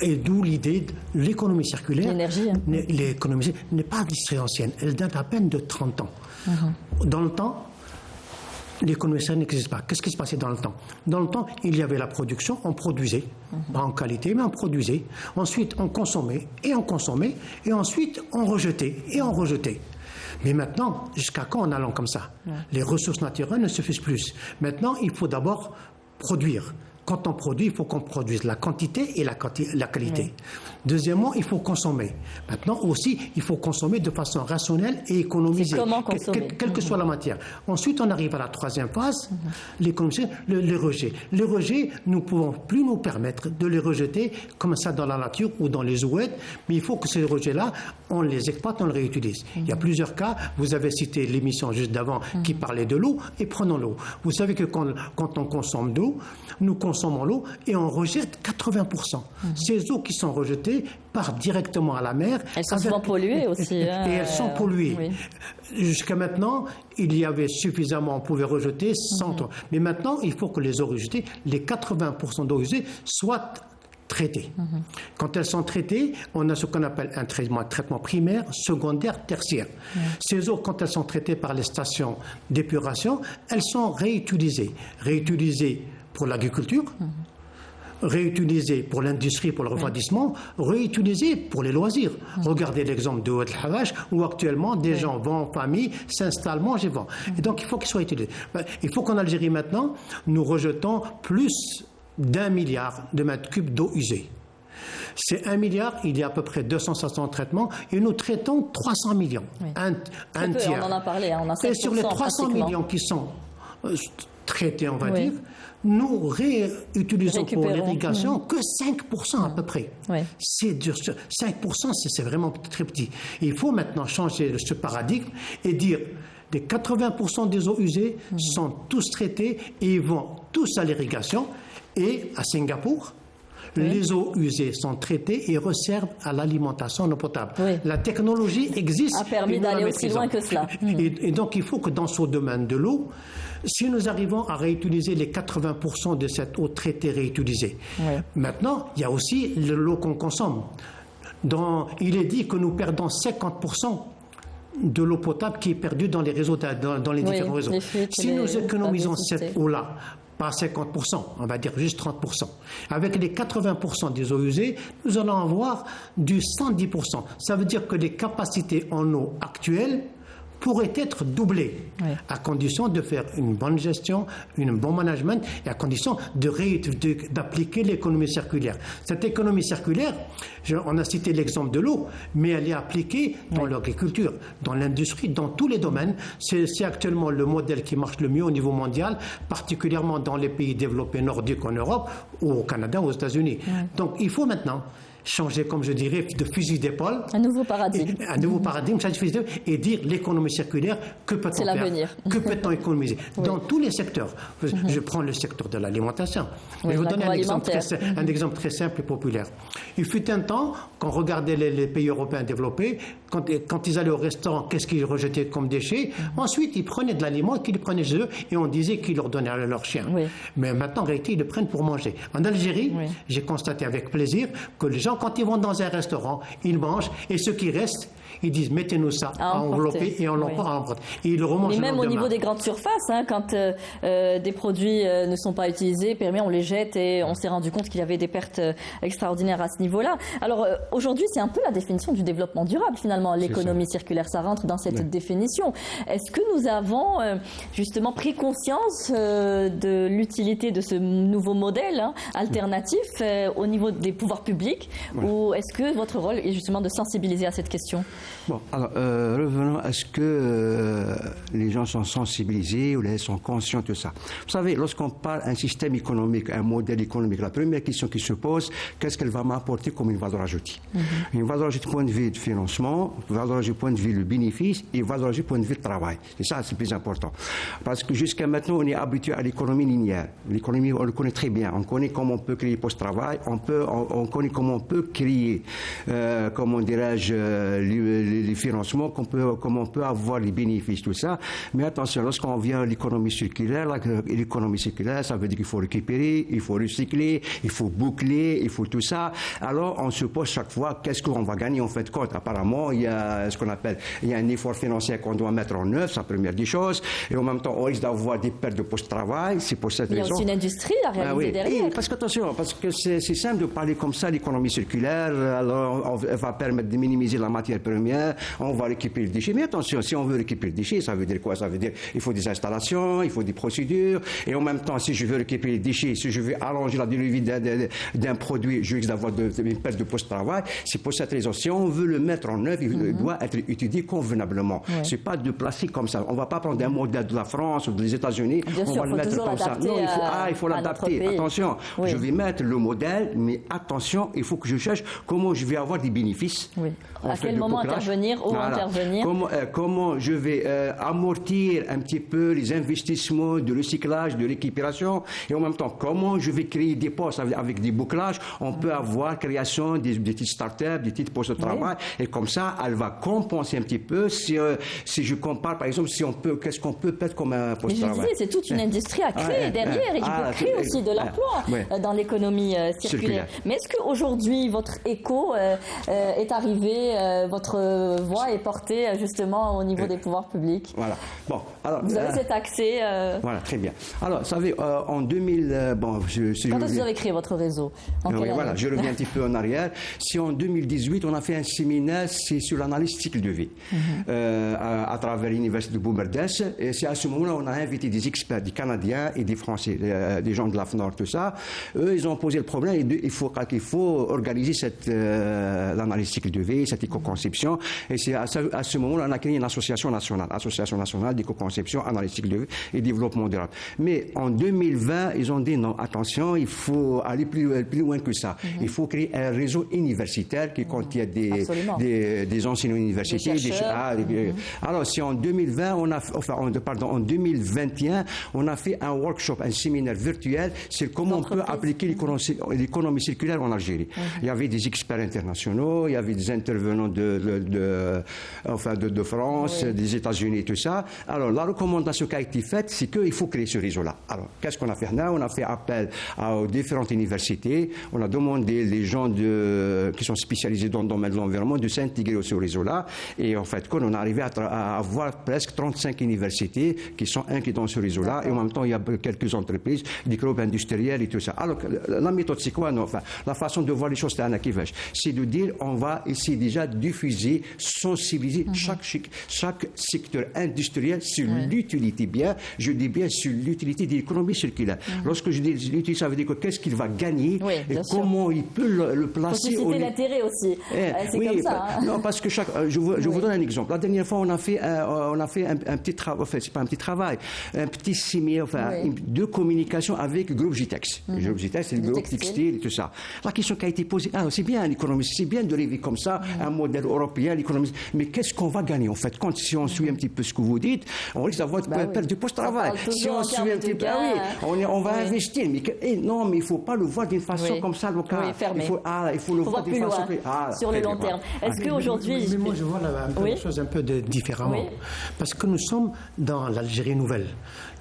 Et d'où l'idée de l'économie circulaire. L'énergie. L'économie n'est pas très ancienne, elle date à peine de 30 ans. Dans le temps, l'économie circulaire n'existe pas. Qu'est-ce qui se passait dans le temps? Dans le temps, il y avait la production, on produisait, pas en qualité, mais on produisait. Ensuite, on consommait, et ensuite, on rejetait, et on rejetait. Mais maintenant, jusqu'à quand en allant comme ça? Les ressources naturelles ne suffisent plus. Maintenant, il faut d'abord produire. Quand on produit, il faut qu'on produise la quantité et la qualité. Deuxièmement, il faut consommer. Maintenant aussi, il faut consommer de façon rationnelle et économiser. Comment consommer? Quelle que soit la matière. Ensuite, on arrive à la troisième phase, l'économie, les rejets. Les rejets, nous ne pouvons plus nous permettre de les rejeter comme ça dans la nature ou dans les ouettes, mais il faut que ces rejets-là, on les exploite, on les réutilise. Il y a plusieurs cas. Vous avez cité l'émission juste d'avant qui parlait de l'eau, et prenons l'eau. Vous savez que quand on consomme d'eau, nous consommons l'eau et on rejette 80%. Ces eaux qui sont rejetées partent directement à la mer. Elles sont souvent polluées aussi. Et elles sont polluées. Oui. Jusqu'à maintenant, il y avait suffisamment, on pouvait rejeter 100 tonnes. Mais maintenant, il faut que les eaux rejetées, les 80% d'eaux usées, soient traitées. Quand elles sont traitées, on a ce qu'on appelle un traitement primaire, secondaire, tertiaire. Ces eaux, quand elles sont traitées par les stations d'épuration, elles sont réutilisées. Réutilisées pour l'agriculture, réutilisées pour l'industrie, pour le refroidissement, réutilisées pour les loisirs. Regardez l'exemple de Oued El-Hawash, où actuellement des gens vont en famille, s'installent, mangent et vendent. Et donc il faut qu'ils soient utilisés. Il faut qu'en Algérie maintenant, nous rejetons plus d'1 milliard de mètres cubes d'eau usée. C'est 1 milliard, il y a à peu près 260 traitements et nous traitons 300 millions. Un tiers. On en a parlé, on a 5%. Et sur les 300 millions qui sont traités, on va dire, nous réutilisons pour l'irrigation que 5% à peu près. C'est dur. 5%, c'est vraiment très petit. Il faut maintenant changer ce paradigme et dire que 80% des eaux usées sont tous traités et vont tous à l'irrigation. Et à Singapour, les eaux usées sont traitées et resservent à l'alimentation en eau potable. La technologie existe. A permis d'aller aussi loin que cela. Et donc il faut que dans ce domaine de l'eau, si nous arrivons à réutiliser les 80% de cette eau traitée réutilisée, maintenant il y a aussi l'eau qu'on consomme. Il est dit que nous perdons 50% de l'eau potable qui est perdue dans les réseaux, dans les différents réseaux. Si nous économisons cette eau-là, pas 50%, on va dire juste 30%. Avec les 80% des eaux usées, nous allons avoir du 110%. Ça veut dire que les capacités en eau actuelles pourrait être doublé, à condition de faire une bonne gestion, un bon management et à condition d'appliquer l'économie circulaire. Cette économie circulaire, on a cité l'exemple de l'eau, mais elle est appliquée dans l'agriculture, dans l'industrie, dans tous les domaines. C'est actuellement le modèle qui marche le mieux au niveau mondial, particulièrement dans les pays développés nordiques en Europe ou au Canada ou aux États-Unis. Donc il faut maintenant changer, comme je dirais, de fusil d'épaule. Un nouveau paradigme. Un nouveau paradigme, changer de fusil d'épaule et dire l'économie circulaire, que peut-on faire ? L'avenir. Que peut-on économiser ? Dans tous les secteurs. Je prends le secteur de l'alimentation. Je vais vous donner un exemple très simple et populaire. Il fut un temps, quand on regardait les pays européens développés, quand ils allaient au restaurant, qu'est-ce qu'ils rejetaient comme déchets ? Ensuite, ils prenaient de l'aliment qu'ils prenaient chez eux et on disait qu'ils leur donnaient à leurs chiens. Mais maintenant, en réalité, ils le prennent pour manger. En Algérie, j'ai constaté avec plaisir que les gens, quand ils vont dans un restaurant, ils mangent et ce qui reste, ils disent mettez-nous ça à envelopper et on l'envoie à emporter. Et ils le remangent. Et même au niveau des grandes surfaces, quand des produits ne sont pas utilisés, on les jette et on s'est rendu compte qu'il y avait des pertes extraordinaires à ce niveau-là. Alors aujourd'hui, c'est un peu la définition du développement durable finalement. L'économie circulaire, ça rentre dans cette définition. Est-ce que nous avons justement pris conscience de l'utilité de ce nouveau modèle alternatif au niveau des pouvoirs publics ou est-ce que votre rôle est justement de sensibiliser à cette question ? Bon, alors revenons à ce que les gens sont sensibilisés ou sont conscients de ça. Vous savez, lorsqu'on parle d'un système économique, un modèle économique, la première question qui se pose, qu'est-ce qu'elle va m'apporter comme une valeur ajoutée ? Une valeur ajoutée point de vue de financement, une valeur ajoutée point de vue du bénéfice et une valeur ajoutée point de vue de travail. Et ça, c'est le plus important. Parce que jusqu'à maintenant, on est habitué à l'économie linéaire. L'économie, on le connaît très bien. On connaît comment on peut créer post-travail, on connaît comment on peut créer, comment dirais-je, les financements, comment on peut avoir les bénéfices, tout ça. Mais attention, lorsqu'on vient à l'économie circulaire, ça veut dire qu'il faut récupérer, il faut recycler, il faut boucler, il faut tout ça. Alors, on se pose chaque fois, qu'est-ce qu'on va gagner en fin de compte ? Apparemment, il y a ce qu'on appelle, il y a un effort financier qu'on doit mettre en œuvre, c'est la première des choses. Et en même temps, on risque d'avoir des pertes de post-travail. C'est pour cette raison. Il y a aussi une industrie à réaliser derrière. Et parce que c'est simple de parler comme ça, l'économie circulaire, alors elle va permettre de minimiser la matière première, on va récupérer le déchet. Mais attention, si on veut récupérer le déchet, ça veut dire quoi ? Ça veut dire il faut des installations, il faut des procédures, et en même temps, si je veux récupérer le déchet, si je veux allonger la durée de vie d'un produit, je risque d'avoir une perte de post-travail. C'est pour cette raison, si on veut le mettre en œuvre, il doit être étudié convenablement. C'est pas de placer comme ça. On va pas prendre un modèle de la France ou des États-Unis, on va le mettre comme ça. Non, il faut l'adapter. Attention, je vais mettre le modèle, mais attention, il faut que je cherche comment je vais avoir des bénéfices. À quel moment intervenir, où intervenir. Comment je vais amortir un petit peu les investissements de recyclage, de récupération, et en même temps, comment je vais créer des postes avec des bouclages. On peut avoir création des petites start-up, des petites postes de travail, et comme ça, elle va compenser un petit peu. Si je compare, par exemple, qu'est-ce qu'on peut mettre comme un poste de travail. Je disais, c'est toute une industrie à créer derrière, et qui peut créer aussi de l'emploi dans l'économie circulaire. Mais est-ce qu'aujourd'hui, votre écho est arrivé, votre voix est portée justement au niveau des pouvoirs publics ? Voilà. Bon, alors, vous avez cet accès. Voilà, très bien. Alors, vous savez, en 2000, quand est-ce que vous avez créé votre réseau ? Voilà, je reviens un petit peu en arrière. Si en 2018, on a fait un séminaire sur l'analyse cycle de vie à travers l'université de Boumerdès, et c'est à ce moment-là on a invité des experts, des Canadiens et des Français, des gens de l'AFNOR, tout ça. Eux, ils ont posé le problème, il faut organiser l'analyse cycle de vie, cette éco-conception, et c'est à ce moment-là on a créé une association nationale d'éco-conception, analyse cycle de vie et développement durable. Mais en 2020, ils ont dit non, attention, il faut aller plus loin que ça. Il faut créer un réseau universitaire qui contient des anciennes universités, Alors, si en 2020, en 2021, on a fait un workshop, un séminaire virtuel sur comment on peut appliquer l'économie circulaire en Algérie. Il y avait des experts internationaux, il y avait des intervenants de France, des États-Unis, tout ça. Alors, la recommandation qui a été faite, c'est qu'il faut créer ce réseau-là. Alors, qu'est-ce qu'on a fait là? On a fait appel aux différentes universités. On a demandé les gens qui sont spécialisés dans le domaine de l'environnement de s'intégrer au réseau-là. Et en fait, on est arrivé à avoir presque 35 universités qui sont incluses dans ce réseau-là. Et en même temps, il y a quelques entreprises, des groupes industriels et tout ça. Alors, la méthode, c'est quoi? Non, enfin, la façon de voir les choses, c'est de dire on va essayer déjà de diffuser, sensibiliser chaque secteur industriel sur l'utilité, je dis bien sur l'utilité de l'économie circulaire. Lorsque je dis l'utilité, ça veut dire qu'est-ce qu'il va gagner et comment il peut le placer. Faut susciter l'intérêt aussi. C'est comme ça. Hein. Non, parce que je vous donne un exemple. La dernière fois, on a fait un petit travail, enfin, c'est pas un petit travail, un petit séminaire, de communication avec le groupe Gitex. Le groupe Gitex, c'est le groupe textile et tout ça. La question qui a été posée, c'est bien l'économie, c'est bien de rêver comme ça, un modèle européen, l'économie. Mais qu'est-ce qu'on va gagner en fait? Si on suit un petit peu ce que vous dites, on risque d'avoir perdre du post-travail. Si on suit un petit peu, on va investir. Mais non, mais il ne faut pas le voir d'une façon comme ça locale. Il faut le voir d'une façon sur le long terme. Est-ce qu'aujourd'hui... Mais moi, je vois la chose un peu différemment. Parce que nous sommes dans l'Algérie nouvelle.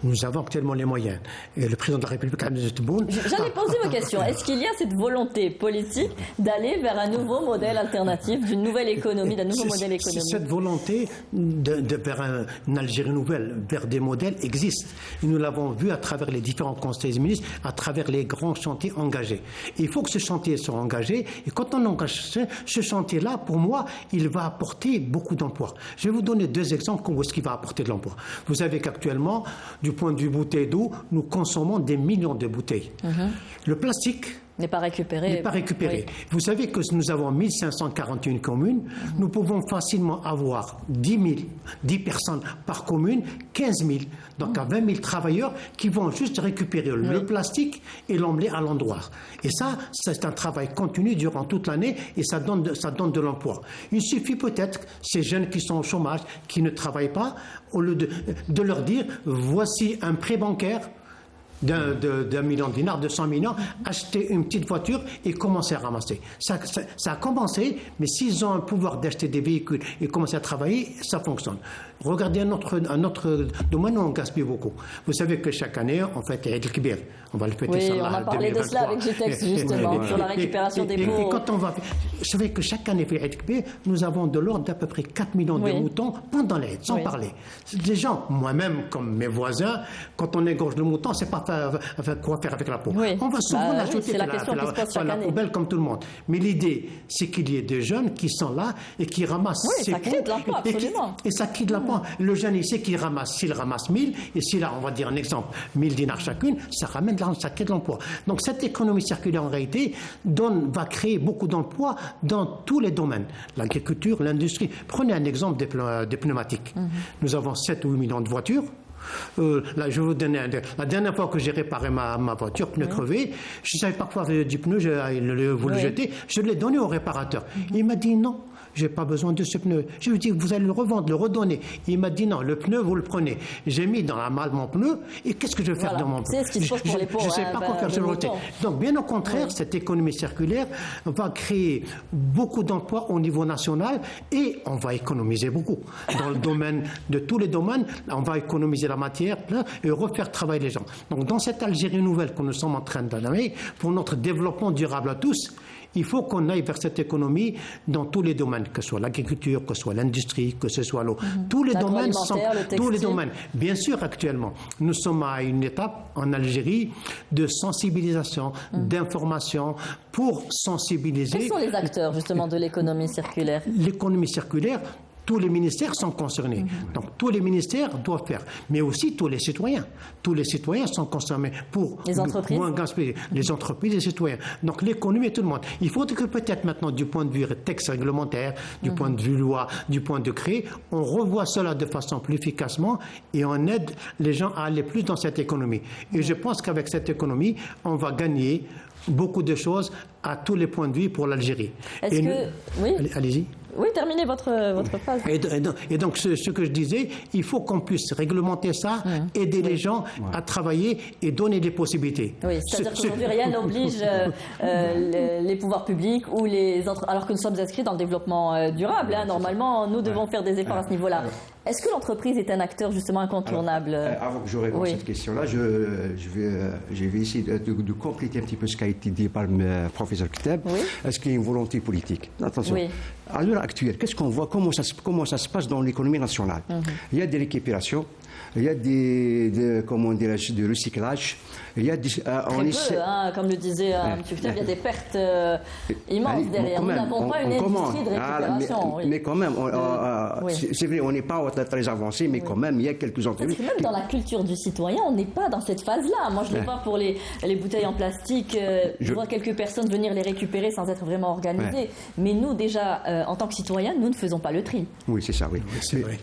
Nous avons actuellement les moyens. Et le président de la République, Abdel Tebboune... J'allais poser ma question. Est-ce qu'il y a cette volonté politique d'aller vers un nouveau modèle alternatif, d'une nouvelle économie, d'un nouveau modèle économique? Cette volonté vers une Algérie nouvelle, vers des modèles existe. Nous l'avons vu à travers les différents conseils des ministres, à travers les grands chantiers engagés. Et il faut que ce chantier soit engagé. Et quand on engage ce chantier-là, pour moi, il va apporter beaucoup d'emplois. Je vais vous donner deux exemples où est-ce qu'il va apporter de l'emploi. Vous savez qu'actuellement, du point de vue bouteille d'eau, nous consommons des millions de bouteilles. Le plastique n'est pas récupéré. Oui. Vous savez que nous avons 1541 communes. Nous pouvons facilement avoir 10 personnes par commune, 15 000. Donc à 20 000 travailleurs qui vont juste récupérer le plastique et l'emmener à l'endroit. Et ça, c'est un travail continu durant toute l'année et ça donne de l'emploi. Il suffit peut-être, ces jeunes qui sont au chômage, qui ne travaillent pas, au lieu de leur dire, voici un prêt bancaire d'1 million de dinars, de 100 millions, acheter une petite voiture et commencer à ramasser. Ça a commencé, mais s'ils ont un pouvoir d'acheter des véhicules et commencer à travailler, ça fonctionne. Regardez un autre domaine où on gaspille beaucoup. Vous savez que chaque année, on fête Eid el-Kibir. On va le fêter sur la 2023. On a parlé de cela avec Gitex, justement, sur la récupération des pots. Et quand on va... Vous savez que chaque année, Eid el-Kibir, nous avons de l'ordre d'à peu près 4 millions de moutons pendant l'Eid, sans parler. Des gens, moi-même, comme mes voisins, quand on égorge le mouton, c'est pas quoi faire avec la peau. On va souvent l'ajouter à la poubelle comme tout le monde. Mais l'idée, c'est qu'il y ait des jeunes qui sont là et qui ramassent ces pots. Ça crée de l'emploi, absolument. Et ça crée de l'emploi. Le jeune, il sait qu'il ramasse. S'il ramasse 1000, et s'il a, on va dire un exemple, 1000 dinars chacune, ça ramène de l'argent, ça crée de l'emploi. Donc cette économie circulaire, en réalité, va créer beaucoup d'emplois dans tous les domaines. L'agriculture, l'industrie. Prenez un exemple des pneumatiques. Nous avons 7 ou 8 millions de voitures. Là, je vais vous donner la dernière fois que j'ai réparé ma voiture, pneu crevé, je savais parfois du pneu, vous le jetez, je l'ai donné au réparateur. Il m'a dit non. Je n'ai pas besoin de ce pneu. Je lui ai dit, vous allez le revendre, le redonner. Il m'a dit, non, le pneu, vous le prenez. J'ai mis dans la malle mon pneu, et qu'est-ce que je vais faire de mon pneu? C'est ce qui se passe pour les pauvres. Je ne sais pas quoi faire sur le côté. Donc, bien au contraire, cette économie circulaire va créer beaucoup d'emplois au niveau national, et on va économiser beaucoup. Dans le domaine, de tous les domaines, on va économiser la matière, et refaire travailler les gens. Donc, dans cette Algérie nouvelle que nous sommes en train d'amener, pour notre développement durable à tous, il faut qu'on aille vers cette économie dans tous les domaines, que ce soit l'agriculture, que ce soit l'industrie, que ce soit l'eau. Tous les domaines sont... Tous les domaines. Bien sûr, actuellement, nous sommes à une étape en Algérie de sensibilisation, d'information, pour sensibiliser... Quels sont les acteurs, justement, de l'économie circulaire? L'économie circulaire... Tous les ministères sont concernés. Donc, tous les ministères doivent faire. Mais aussi tous les citoyens. Tous les citoyens sont concernés pour moins gaspiller. Les entreprises, les citoyens. Donc, l'économie et tout le monde. Il faut que peut-être maintenant, du point de vue texte réglementaire, du point de vue loi, du point de décret, on revoie cela de façon plus efficacement et on aide les gens à aller plus dans cette économie. Et je pense qu'avec cette économie, on va gagner beaucoup de choses à tous les points de vue pour l'Algérie. Est-ce que... Oui. Allez-y. Oui, terminez votre phrase. Et donc, ce que je disais, il faut qu'on puisse réglementer ça, aider les gens à travailler et donner des possibilités. Oui, c'est-à-dire qu'aujourd'hui, rien n'oblige les pouvoirs publics ou les autres, alors que nous sommes inscrits dans le développement durable. Normalement, nous devons faire des efforts à ce niveau-là. Est-ce que l'entreprise est un acteur justement incontournable? Avant que je réponde à cette question-là, je vais essayer de compléter un petit peu ce qui a été dit par le professeur Kteb. Est-ce qu'il y a une volonté politique? Attention. À l'heure actuelle, qu'est-ce qu'on voit? Comment ça se passe dans l'économie nationale? Il y a des récupérations, il y a du recyclage. Il y a comme le disait M. Kteb, il y a des pertes immenses derrière. Nous n'avons pas une industrie de récupération. Mais quand même, c'est vrai, on n'est pas très avancé, mais quand même, il y a quelques entreprises. Même dans la culture du citoyen, on n'est pas dans cette phase-là. Moi, je le vois pour les bouteilles en plastique. Je vois quelques personnes venir les récupérer sans être vraiment organisées. Mais nous, déjà, en tant que citoyens, nous ne faisons pas le tri. Oui, c'est ça, oui. C'est vrai.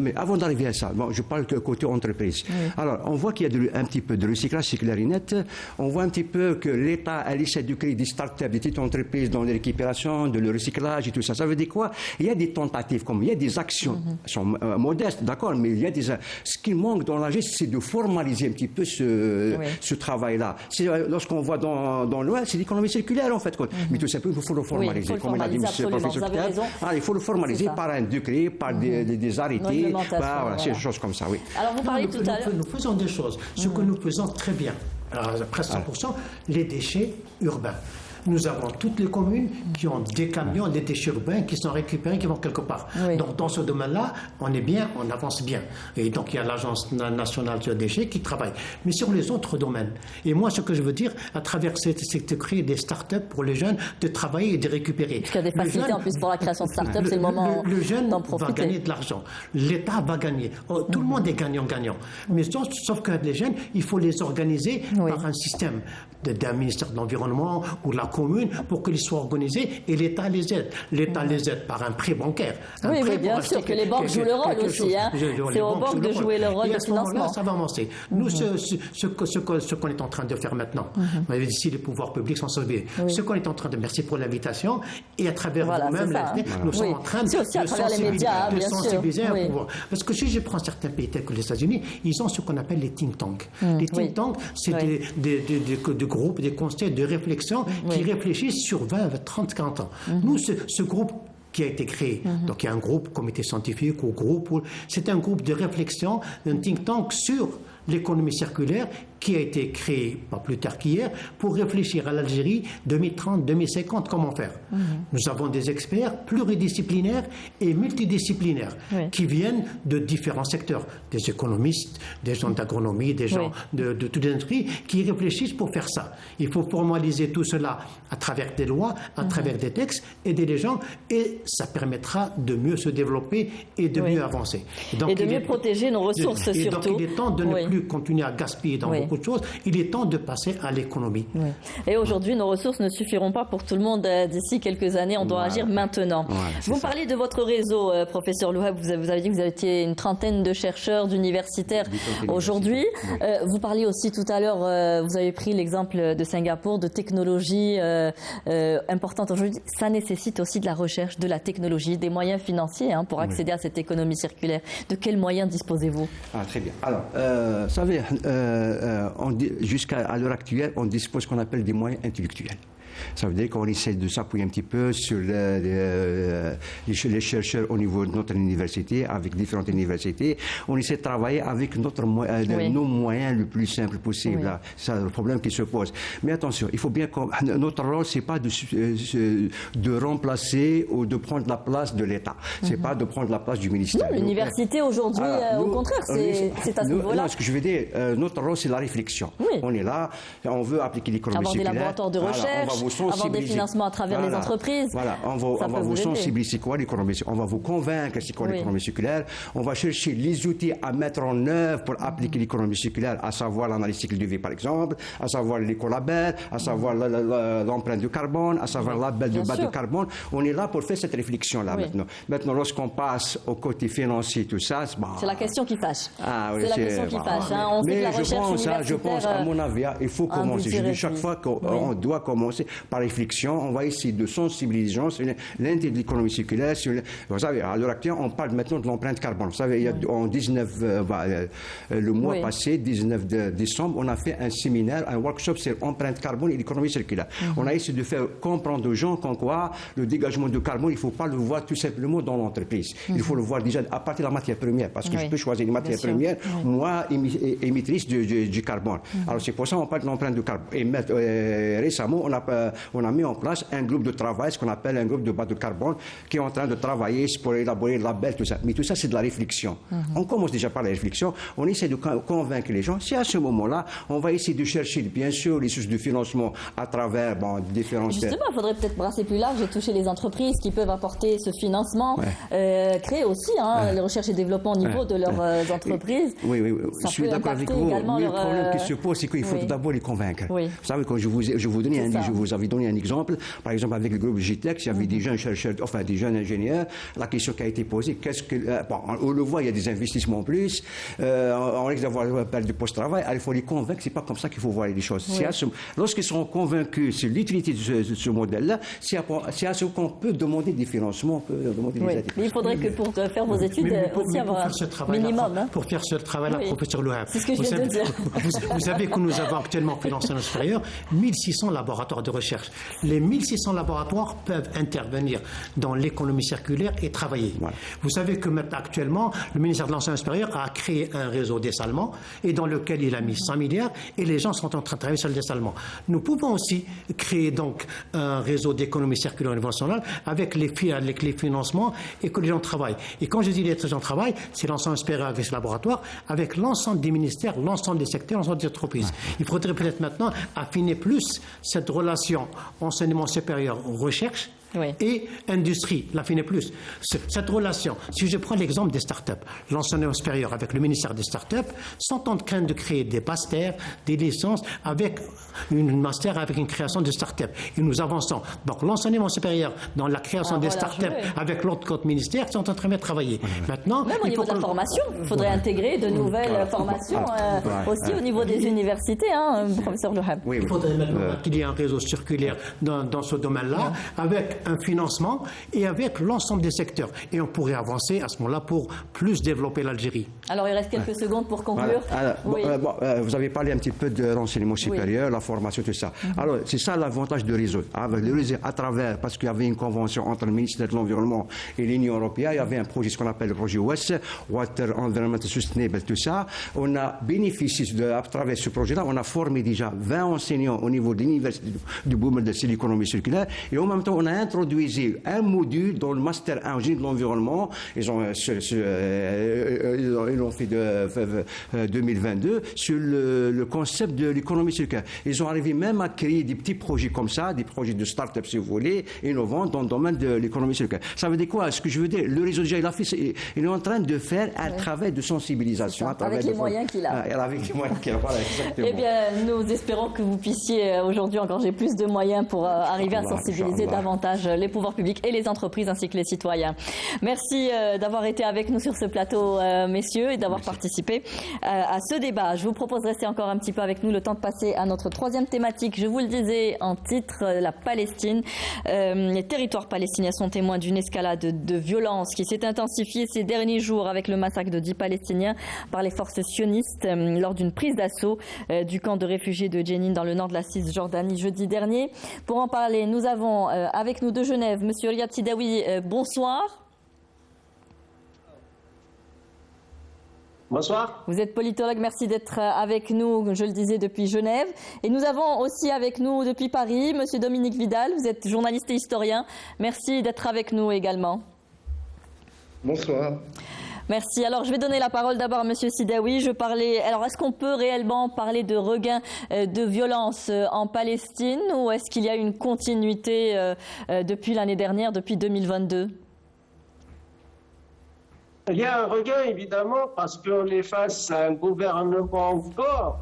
Mais avant d'arriver à ça, je parle côté entreprise. Alors, on voit qu'il y a un petit peu de recyclage, c'est clair et net. On voit un petit peu que l'État essaie de créer des start-up, des petites entreprises dans la récupération, de le recyclage et tout ça. Ça veut dire quoi? Il y a des tentatives, comme il y a des actions, sont modestes, d'accord, mais il y a ce qui manque dans la gestion, c'est de formaliser un petit peu ce travail-là. Lorsqu'on voit dans l'Ouest, c'est l'économie circulaire, en fait. Mais tout simplement, il faut le formaliser. Comme l'a dit M. le professeur Kteb. Il faut le formaliser par un décret, par des arrêtés, c'est des choses comme ça, oui. Alors, vous parlez tout à l'heure. Nous faisons des choses. Ce que nous faisons très bien, alors, presque 100%, les déchets urbains. Nous avons toutes les communes qui ont des camions, des déchets urbains qui sont récupérés, qui vont quelque part. Donc, dans ce domaine-là, on est bien, on avance bien. Et donc, il y a l'Agence nationale sur les déchets qui travaille. Mais sur les autres domaines, et moi, ce que je veux dire, à travers c'est de créer des start-up pour les jeunes, de travailler et de récupérer. Parce qu'il y a des facilités en plus pour la création de start-up, c'est le moment le jeune d'en profiter. Va gagner de l'argent. L'État va gagner. Tout le monde est gagnant-gagnant. Mais sauf que les jeunes, il faut les organiser par un système d'un ministère de l'Environnement ou de la commune pour qu'ils soient organisés et l'État les aide. L'État les aide par un prêt bancaire. Oui, bien sûr, que les banques jouent le rôle aussi. C'est aux banques de jouer le rôle de financement. Là, ça va avancer. Nous, ce qu'on est en train de faire maintenant, si les pouvoirs publics sont sauvés, ce qu'on est en train de... Merci pour l'invitation. Et à travers vous-même, nous sommes en train de sensibiliser un pouvoir. Parce que si je prends certains pays tels que les États-Unis, ils ont ce qu'on appelle les think tanks. Les think tanks, c'est des groupes, des conseils de réflexion qui réfléchissent sur 20, 30, 40 ans. Nous, ce groupe qui a été créé, donc il y a un groupe, comité scientifique ou groupe, c'est un groupe de réflexion, un think tank sur l'économie circulaire qui a été créé, pas plus tard qu'hier, pour réfléchir à l'Algérie 2030-2050, comment faire. Nous avons des experts pluridisciplinaires et multidisciplinaires qui viennent de différents secteurs, des économistes, des gens d'agronomie, des gens de toutes les industries, qui réfléchissent pour faire ça. Il faut formaliser tout cela à travers des lois, à travers des textes, aider les gens, et ça permettra de mieux se développer et de mieux avancer. Donc, et de mieux protéger nos ressources, surtout. Donc il est temps de ne plus continuer à gaspiller dans beaucoup de choses, il est temps de passer à l'économie. Et aujourd'hui, nos ressources ne suffiront pas pour tout le monde d'ici quelques années, on doit agir maintenant. Vous parlez de votre réseau, professeur Louhab, vous avez dit que vous étiez une trentaine de chercheurs, d'universitaires aujourd'hui. Vous parliez aussi tout à l'heure, vous avez pris l'exemple de Singapour, de technologie importante aujourd'hui. Ça nécessite aussi de la recherche, de la technologie, des moyens financiers pour accéder à cette économie circulaire. De quels moyens disposez-vous? Très bien. Alors, vous savez, jusqu'à l'heure actuelle, on dispose ce qu'on appelle des moyens intellectuels. Ça veut dire qu'on essaie de s'appuyer un petit peu sur les chercheurs au niveau de notre université, avec différentes universités. On essaie de travailler avec nos moyens le plus simple possible. C'est le problème qui se pose. Mais attention, il faut bien que notre rôle, c'est pas de remplacer ou de prendre la place de l'État. C'est pas de prendre la place du ministère. L'université aujourd'hui, au contraire, c'est à ce niveau-là. Non, ce que je veux dire, notre rôle, c'est la réflexion. On est là, on veut appliquer l'économie circulaire. Avoir des laboratoires de recherche. Avoir des financements à travers les entreprises. On va vous sensibiliser, c'est quoi l'économie circulaire. On va vous convaincre c'est quoi l'économie circulaire. On va chercher les outils à mettre en œuvre pour appliquer l'économie circulaire, à savoir l'analyse cycle de vie par exemple, à savoir l'écolabel, à savoir l'empreinte de carbone, à savoir le label de bas de carbone. On est là pour faire cette réflexion-là maintenant. Maintenant, lorsqu'on passe au côté financier, tout ça, c'est la question qui fâche. C'est la question qui fâche. On fait de la recherche universitaire. Je pense, à mon avis, il faut commencer. Je dis chaque fois qu'on doit commencer. par réflexion, on va essayer de sensibiliser les gens sur l'intérêt de l'économie circulaire. Vous savez, à l'heure actuelle, on parle maintenant de l'empreinte carbone. Vous savez, il y a, en 19, le mois passé, 19 décembre, on a fait un séminaire, un workshop sur l'empreinte carbone et l'économie circulaire. On a essayé de faire comprendre aux gens qu'en quoi le dégagement de carbone, il ne faut pas le voir tout simplement dans l'entreprise. Il faut le voir déjà à partir de la matière première, parce que je peux choisir une matière première, moi, émettrice du carbone. Alors c'est pour ça qu'on parle de l'empreinte de carbone. Et récemment, on a mis en place un groupe de travail, ce qu'on appelle un groupe de bas de carbone, qui est en train de travailler pour élaborer le label, tout ça. Mais tout ça, c'est de la réflexion. On commence déjà par la réflexion, on essaie de convaincre les gens. C'est à ce moment-là, on va essayer de chercher, bien sûr, les sources de financement à travers différents... Justement, il faudrait peut-être brasser plus large et toucher les entreprises qui peuvent apporter ce financement, créer aussi les recherches et développement au niveau de leurs entreprises. Oui, je suis d'accord avec vous. Le problème qui se pose, c'est qu'il faut tout d'abord les convaincre. Vous savez, quand je vous avais donné un exemple, par exemple avec le groupe GTEX, il y avait des jeunes chercheurs, enfin des jeunes ingénieurs, la question qui a été posée, on le voit, il y a des investissements en plus, on risque d'avoir perdu de post-travail, alors il faut les convaincre, c'est pas comme ça qu'il faut voir les choses. Lorsqu'ils seront convaincus sur l'utilité de ce modèle-là, c'est à ce qu'on peut demander des financements, on peut demander des aides. Mais il faudrait que pour faire vos études, aussi avoir un minimum. Pour faire ce travail-là, professeur Louhab, c'est ce que je viens de dire. Vous savez que nous avons actuellement fait l'enseignement supérieur 1600 laboratoires de recherche. Les 1600 laboratoires peuvent intervenir dans l'économie circulaire et travailler. Vous savez que maintenant, actuellement, le ministère de l'enseignement supérieur a créé un réseau dessalement et dans lequel il a mis 100 milliards et les gens sont en train de travailler sur le dessalement. Nous pouvons aussi créer donc un réseau d'économie circulaire au niveau national avec les financements et que les gens travaillent. Et quand je dis les gens travaillent, c'est l'enseignement supérieur avec ce laboratoire, avec l'ensemble des ministères, l'ensemble des secteurs, l'ensemble des entreprises. Il faudrait peut-être maintenant affiner plus cette relation enseignement supérieur recherche et industrie, l'affiner plus. Cette relation, si je prends l'exemple des startups, l'enseignement supérieur avec le ministère des startups sont en train de créer des masters, des licences avec une master avec une création de startups. Et nous avançons. Donc l'enseignement supérieur dans la création des startups avec l'autre ministère sont en train de travailler. Maintenant, même au niveau de la formation, il faudrait intégrer de nouvelles formations aussi au niveau des universités, professeur Louhab. Il faudrait maintenant qu'il y ait un réseau circulaire dans ce domaine-là avec un financement et avec l'ensemble des secteurs. Et on pourrait avancer à ce moment-là pour plus développer l'Algérie. Alors, il reste quelques secondes pour conclure. Vous avez parlé un petit peu de l'enseignement supérieur, la formation, tout ça. Alors, c'est ça l'avantage du réseau. Le réseau, à travers, parce qu'il y avait une convention entre le ministère de l'Environnement et l'Union européenne, il y avait un projet, ce qu'on appelle le projet WES, Water Environment Sustainable, tout ça. On a bénéficié, à travers ce projet-là, on a formé déjà 20 enseignants au niveau de l'université du Boumel de l'économie circulaire. Et en même temps, on a introduit un module dans le master 1 en génie de l'environnement. Ils l'ont fait de 2022 sur le concept de l'économie circulaire. Ils ont arrivé même à créer des petits projets comme ça, des projets de start-up si vous voulez, innovants dans le domaine de l'économie circulaire. Ça veut dire quoi? Ce que je veux dire, le réseau déjà, il est en train de faire un travail de sensibilisation. Avec les moyens qu'il a. Avec les moyens qu'il a, voilà, exactement. Eh bien, nous espérons que vous puissiez aujourd'hui engranger plus de moyens pour arriver à sensibiliser davantage les pouvoirs publics et les entreprises ainsi que les citoyens. Merci d'avoir été avec nous sur ce plateau, messieurs, et d'avoir participé à ce débat. Je vous propose de rester encore un petit peu avec nous, le temps de passer à notre troisième thématique. Je vous le disais en titre, la Palestine. Les territoires palestiniens sont témoins d'une escalade de violence qui s'est intensifiée ces derniers jours avec le massacre de 10 Palestiniens par les forces sionistes lors d'une prise d'assaut du camp de réfugiés de Jenin dans le nord de la Cisjordanie jeudi dernier. Pour en parler, nous avons avec nous de Genève, Monsieur Riyad Sidaoui, bonsoir. Bonsoir. Vous êtes politologue, merci d'être avec nous, je le disais, depuis Genève. Et nous avons aussi avec nous depuis Paris, Monsieur Dominique Vidal, vous êtes journaliste et historien. Merci d'être avec nous également. Bonsoir. Merci. Alors, je vais donner la parole d'abord à Monsieur Sidaoui. Alors, est-ce qu'on peut réellement parler de regain de violence en Palestine ou est-ce qu'il y a une continuité depuis l'année dernière, depuis 2022 ? Il y a un regain, évidemment, parce qu'on est face à un gouvernement encore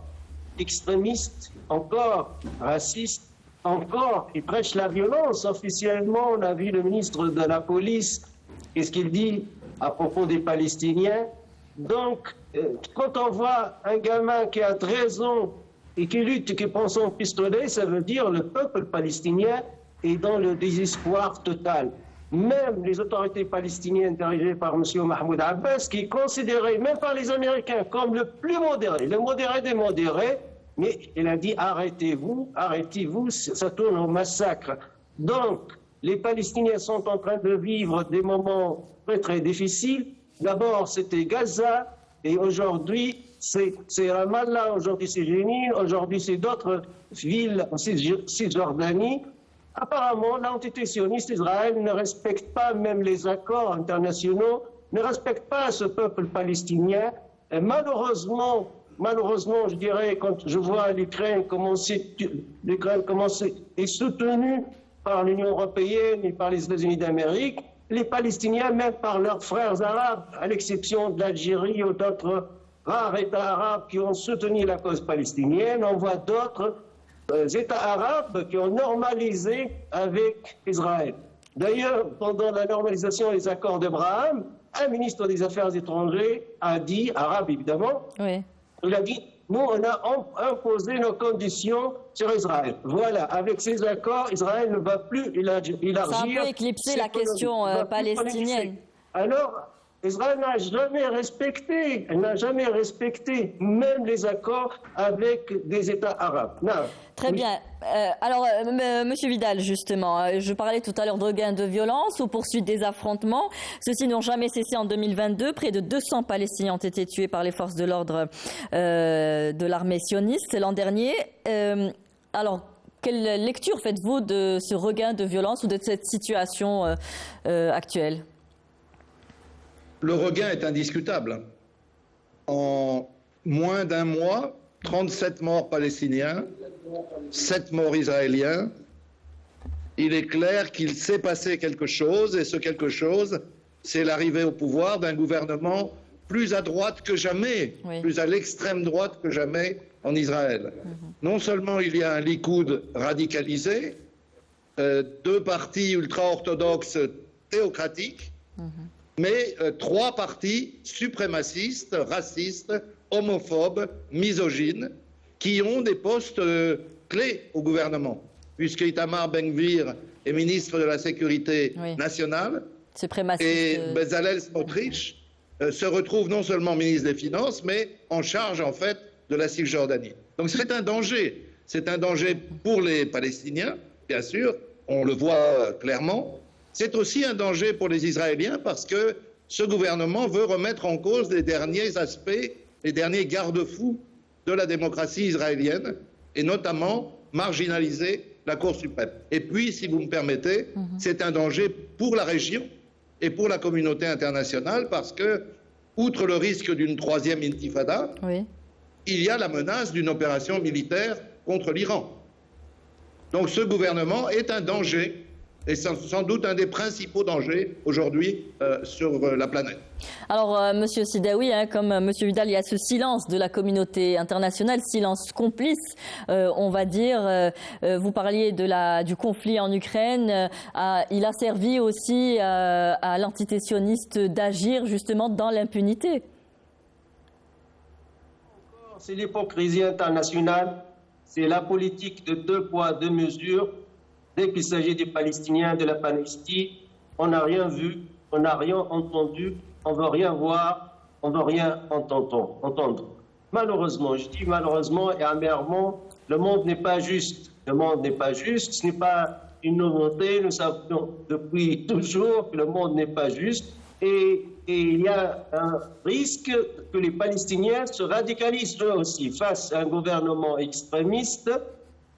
extrémiste, encore raciste, encore qui prêche la violence. Officiellement, on a vu le ministre de la Police, qu'est-ce qu'il dit à propos des Palestiniens. Donc, quand on voit un gamin qui a 13 ans et qui lutte, qui prend son pistolet, ça veut dire le peuple palestinien est dans le désespoir total. Même les autorités palestiniennes dirigées par M. Mahmoud Abbas, qui est considéré même par les Américains comme le plus modéré, le modéré des modérés, mais il a dit arrêtez-vous, ça tourne au massacre. Donc, les Palestiniens sont en train de vivre des moments très très difficiles. D'abord, c'était Gaza, et aujourd'hui, c'est Ramallah, aujourd'hui c'est Jénine, aujourd'hui c'est d'autres villes en Cisjordanie. Apparemment, l'entité sioniste Israël ne respecte pas même les accords internationaux, ne respecte pas ce peuple palestinien. Et malheureusement, je dirais, quand je vois l'Ukraine est soutenue par l'Union européenne et par les États-Unis d'Amérique, les Palestiniens, même par leurs frères arabes, à l'exception de l'Algérie ou d'autres rares États arabes qui ont soutenu la cause palestinienne, on voit d'autres États arabes qui ont normalisé avec Israël. D'ailleurs, pendant la normalisation des accords d'Abraham, un ministre des Affaires étrangères a dit, arabe évidemment, il a dit, nous on a imposé nos conditions sur Israël. Voilà, avec ces accords, Israël ne va plus élargir. Ça a un peu éclipsé la question palestinienne. Alors, Israël n'a jamais respecté, même les accords avec des États arabes. Non. Très bien. Alors, Monsieur Vidal, justement, je parlais tout à l'heure de regain de violence ou poursuite des affrontements. Ceux-ci n'ont jamais cessé en 2022. Près de 200 Palestiniens ont été tués par les forces de l'ordre de l'armée sioniste l'an dernier. Alors, quelle lecture faites-vous de ce regain de violence ou de cette situation actuelle ? Le regain est indiscutable. En moins d'un mois, 37 morts palestiniens, 7 morts israéliens. Il est clair qu'il s'est passé quelque chose, et ce quelque chose, c'est l'arrivée au pouvoir d'un gouvernement plus à droite que jamais, plus à l'extrême droite que jamais en Israël. Non seulement il y a un Likoud radicalisé, 2 partis ultra-orthodoxes théocratiques, mais 3 partis suprémacistes, racistes, homophobes, misogynes, qui ont des postes clés au gouvernement, puisque Itamar Ben-Gvir est ministre de la Sécurité nationale, et Bezalel Smotrich se retrouve non seulement ministre des Finances, mais en charge en fait de la Cisjordanie. Donc c'est un danger pour les Palestiniens, bien sûr, on le voit clairement. C'est aussi un danger pour les Israéliens parce que ce gouvernement veut remettre en cause les derniers aspects, les derniers garde-fous de la démocratie israélienne et notamment marginaliser la Cour suprême. Et puis, si vous me permettez, c'est un danger pour la région et pour la communauté internationale parce que, outre le risque d'une 3e intifada, il y a la menace d'une opération militaire contre l'Iran. Donc ce gouvernement est un danger et sans doute un des principaux dangers aujourd'hui sur la planète. Alors, Monsieur Sidaoui, comme Monsieur Vidal, il y a ce silence de la communauté internationale, silence complice, on va dire. Vous parliez du conflit en Ukraine. Il a servi aussi à l'entité sioniste d'agir justement dans l'impunité. C'est l'hypocrisie internationale, c'est la politique de 2 poids, 2 mesures. Dès qu'il s'agit des Palestiniens, de la Palestine, on n'a rien vu, on n'a rien entendu, on ne veut rien voir, on ne veut rien entendre. Malheureusement, je dis malheureusement et amèrement, le monde n'est pas juste. Le monde n'est pas juste, ce n'est pas une nouveauté, nous savons depuis toujours que le monde n'est pas juste. Et il y a un risque que les Palestiniens se radicalisent eux aussi face à un gouvernement extrémiste.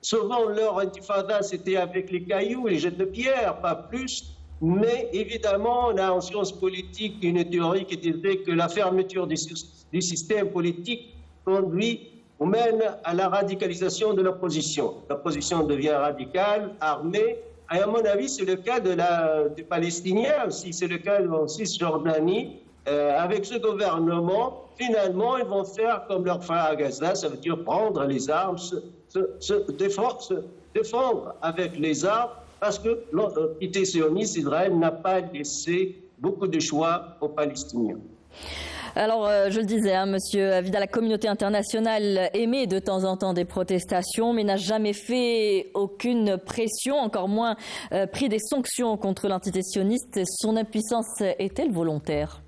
Souvent, leur intifada, c'était avec les cailloux, les jets de pierre, pas plus. Mais évidemment, on a en sciences politiques une théorie qui disait que la fermeture du système politique conduit ou mène à la radicalisation de l'opposition. L'opposition devient radicale, armée. Et à mon avis, c'est le cas des Palestiniens aussi, c'est le cas en Cisjordanie. Avec ce gouvernement, finalement, ils vont faire comme leurs frères à Gaza, ça veut dire prendre les armes, se défendre avec les armes, parce que l'entité sioniste Israël n'a pas laissé beaucoup de choix aux Palestiniens. Alors, je le disais, Monsieur Vidal, la communauté internationale émet de temps en temps des protestations, mais n'a jamais fait aucune pression, encore moins pris des sanctions contre l'entité sioniste. Son impuissance est-elle volontaire?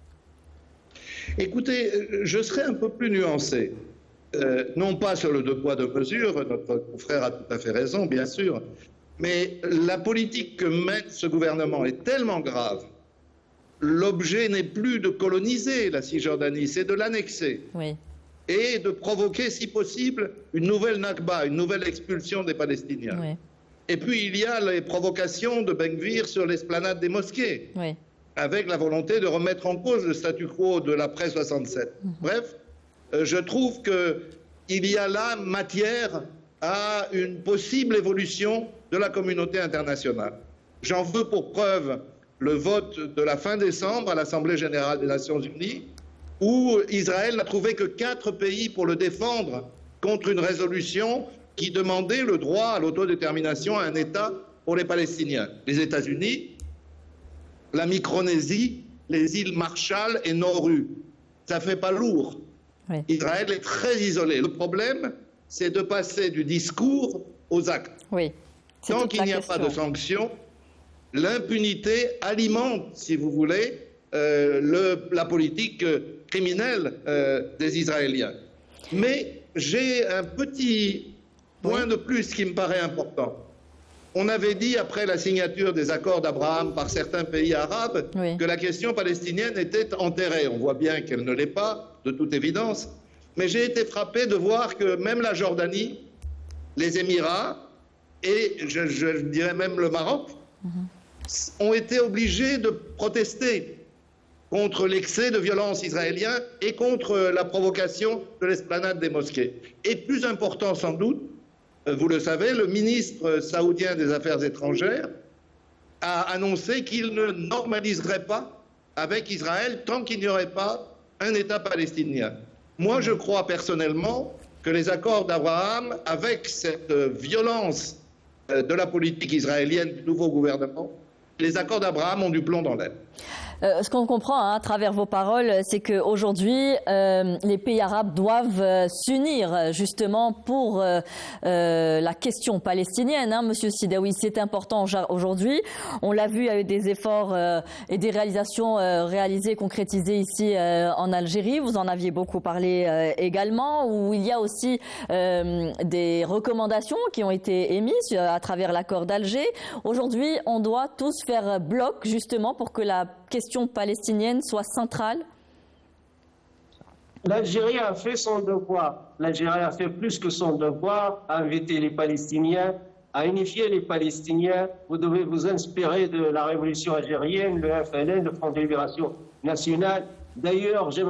Écoutez, je serais un peu plus nuancé. Non pas sur le deux poids, deux mesures, notre confrère a tout à fait raison, bien sûr, mais la politique que mène ce gouvernement est tellement grave. L'objet n'est plus de coloniser la Cisjordanie, c'est de l'annexer. Oui. Et de provoquer, si possible, une nouvelle Nakba, une nouvelle expulsion des Palestiniens. Oui. Et puis il y a les provocations de Ben Gvir sur l'esplanade des mosquées, oui, avec la volonté de remettre en cause le statu quo de l'après 67. Bref, je trouve qu'il y a là matière à une possible évolution de la communauté internationale. J'en veux pour preuve le vote de la fin décembre à l'Assemblée générale des Nations unies, où Israël n'a trouvé que 4 pays pour le défendre contre une résolution qui demandait le droit à l'autodétermination à un État pour les Palestiniens. Les États-Unis, la Micronésie, les îles Marshall et Nauru. Ça fait pas lourd. oui. Israël est très isolé. Le problème, c'est de passer du discours aux actes. Oui. Tant qu'il n'y a pas de sanctions, l'impunité alimente, si vous voulez, la politique criminelle des Israéliens. Mais j'ai un petit point de plus qui me paraît important. On avait dit, après la signature des accords d'Abraham par certains pays arabes, oui, que la question palestinienne était enterrée. On voit bien qu'elle ne l'est pas, de toute évidence. Mais j'ai été frappé de voir que même la Jordanie, les Émirats et je dirais même le Maroc ont été obligés de protester contre l'excès de violence israélien et contre la provocation de l'esplanade des mosquées. Et plus important sans doute, vous le savez, le ministre saoudien des Affaires étrangères a annoncé qu'il ne normaliserait pas avec Israël tant qu'il n'y aurait pas un État palestinien. Moi, je crois personnellement que les accords d'Abraham, avec cette violence de la politique israélienne du nouveau gouvernement, les accords d'Abraham ont du plomb dans l'aile. Ce qu'on comprend à travers vos paroles, c'est qu'aujourd'hui, les pays arabes doivent s'unir justement pour la question palestinienne. Monsieur Sidaoui, c'est important aujourd'hui. On l'a vu, il y a eu des efforts et des réalisations réalisées, concrétisées ici en Algérie. Vous en aviez beaucoup parlé également, où il y a aussi des recommandations qui ont été émises à travers l'accord d'Alger. Aujourd'hui, on doit tous faire bloc justement pour que la question palestinienne soit centrale? L'Algérie a fait son devoir. L'Algérie a fait plus que son devoir, à inviter les Palestiniens, à unifier les Palestiniens. Vous devez vous inspirer de la révolution algérienne, le FLN, le Front de libération nationale. D'ailleurs, je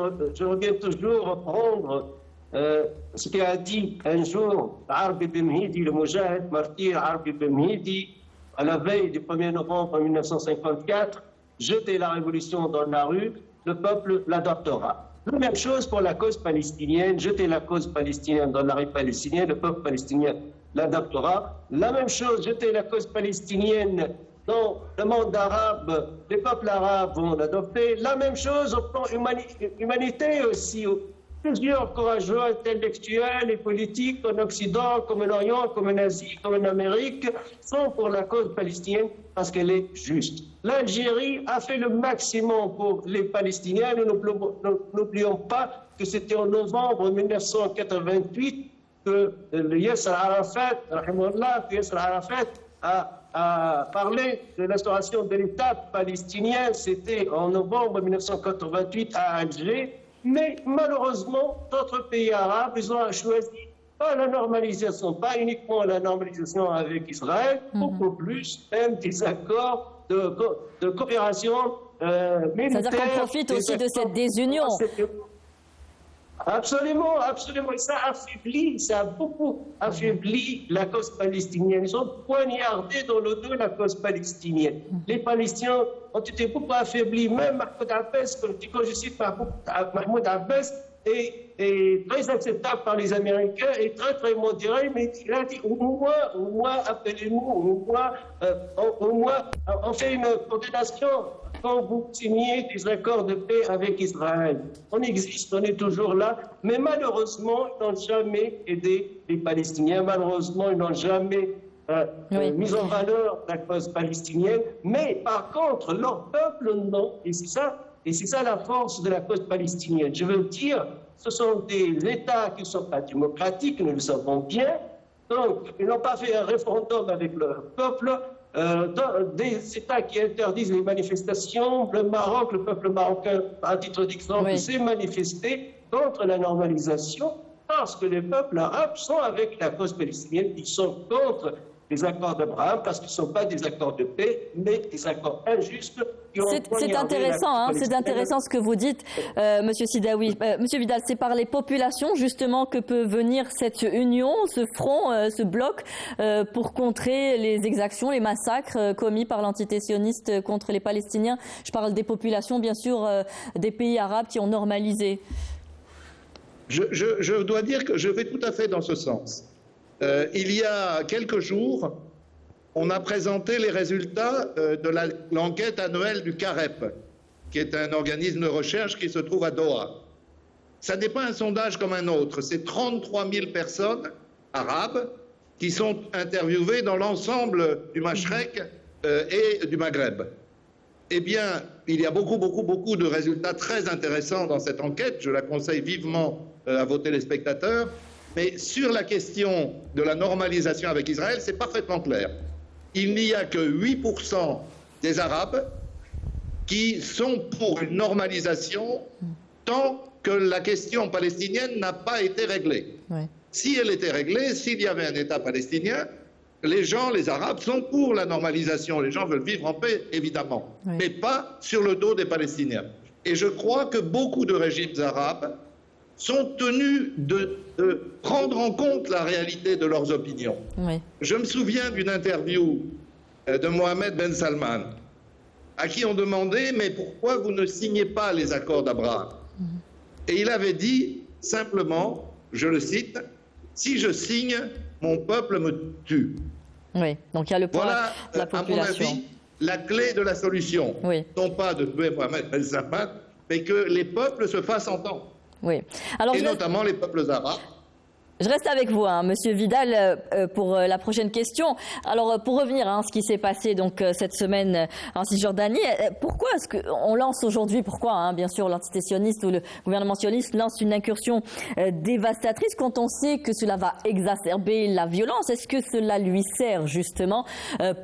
reviens toujours reprendre ce qu'a dit un jour Arbi Bemhidi, le Moujahid, martyr Arbi Bemhidi, à la veille du 1er novembre 1954. Jeter la révolution dans la rue, le peuple l'adoptera. La même chose pour la cause palestinienne, jeter la cause palestinienne dans la rue palestinienne, le peuple palestinien l'adoptera. La même chose, jeter la cause palestinienne dans le monde arabe, les peuples arabes vont l'adopter. La même chose au plan humanitaire aussi. Plusieurs courageux intellectuels et politiques en Occident, comme en Orient, comme en Asie, comme en Amérique, sont pour la cause palestinienne parce qu'elle est juste. L'Algérie a fait le maximum pour les Palestiniens. Nous n'oublions pas que c'était en novembre 1988 que Yasser Arafat, a parlé de l'instauration de l'État palestinien. C'était en novembre 1988 à Alger. Mais malheureusement, d'autres pays arabes, ils ont choisi pas la normalisation, pas uniquement la normalisation avec Israël, beaucoup plus, même des accords de coopération militaire. C'est-à-dire qu'on profite aussi de cette désunion. Absolument, absolument. Et ça a beaucoup affaibli la cause palestinienne. Ils ont poignardé dans le dos la cause palestinienne. Les Palestiniens ont été beaucoup affaiblis. Même Mahmoud Abbas, quand je cite Mahmoud Abbas, est très acceptable par les Américains et très très modéré, mais il a dit au moins appelez-nous, au moins on fait une condamnation quand vous signez des accords de paix avec Israël. On existe, on est toujours là, mais malheureusement, ils n'ont jamais aidé les Palestiniens. Malheureusement, ils n'ont jamais mis en valeur la cause palestinienne. Mais par contre, leur peuple, non. Et c'est ça la force de la cause palestinienne. Je veux dire, ce sont des États qui ne sont pas démocratiques, nous le savons bien. Donc, ils n'ont pas fait un référendum avec leur peuple. Des États qui interdisent les manifestations, le Maroc, le peuple marocain, à titre d'exemple, s'est manifesté contre la normalisation parce que les peuples arabes sont avec la cause palestinienne, ils sont contre les accords d'Abraham parce qu'ils ne sont pas des accords de paix, mais des accords injustes. C'est intéressant, c'est intéressant ce que vous dites, Monsieur Sidaoui. Monsieur Vidal, c'est par les populations justement que peut venir cette union, ce front, ce bloc pour contrer les exactions, les massacres commis par l'entité sioniste contre les Palestiniens. Je parle des populations, bien sûr, des pays arabes qui ont normalisé. Je dois dire que je vais tout à fait dans ce sens. Il y a quelques jours, on a présenté les résultats de l'enquête annuelle du CAREP, qui est un organisme de recherche qui se trouve à Doha. Ça n'est pas un sondage comme un autre, c'est 33 000 personnes arabes qui sont interviewées dans l'ensemble du Mashrek et du Maghreb. Eh bien, il y a beaucoup de résultats très intéressants dans cette enquête, je la conseille vivement à vos téléspectateurs. Mais sur la question de la normalisation avec Israël, c'est parfaitement clair. Il n'y a que 8% des Arabes qui sont pour une normalisation tant que la question palestinienne n'a pas été réglée. Ouais. Si elle était réglée, s'il y avait un État palestinien, les Arabes sont pour la normalisation. Les gens veulent vivre en paix, évidemment, mais pas sur le dos des Palestiniens. Et je crois que beaucoup de régimes arabes sont tenus de prendre en compte la réalité de leurs opinions. Oui. Je me souviens d'une interview de Mohamed Ben Salman, à qui on demandait « Mais pourquoi vous ne signez pas les accords d'Abraham ?» Et il avait dit simplement, je le cite, « Si je signe, mon peuple me tue. » Oui, donc il y a le point de la population. À mon avis, la clé de la solution, non pas de tuer Mohamed Ben Salman, mais que les peuples se fassent entendre. Oui. Alors, et notamment les peuples arabes. Je reste avec vous, Monsieur Vidal, pour la prochaine question. Alors, pour revenir à ce qui s'est passé donc cette semaine en Cisjordanie, pourquoi est-ce qu'on lance aujourd'hui, bien sûr, l'entité sioniste ou le gouvernement sioniste lance une incursion dévastatrice quand on sait que cela va exacerber la violence? Est-ce que cela lui sert justement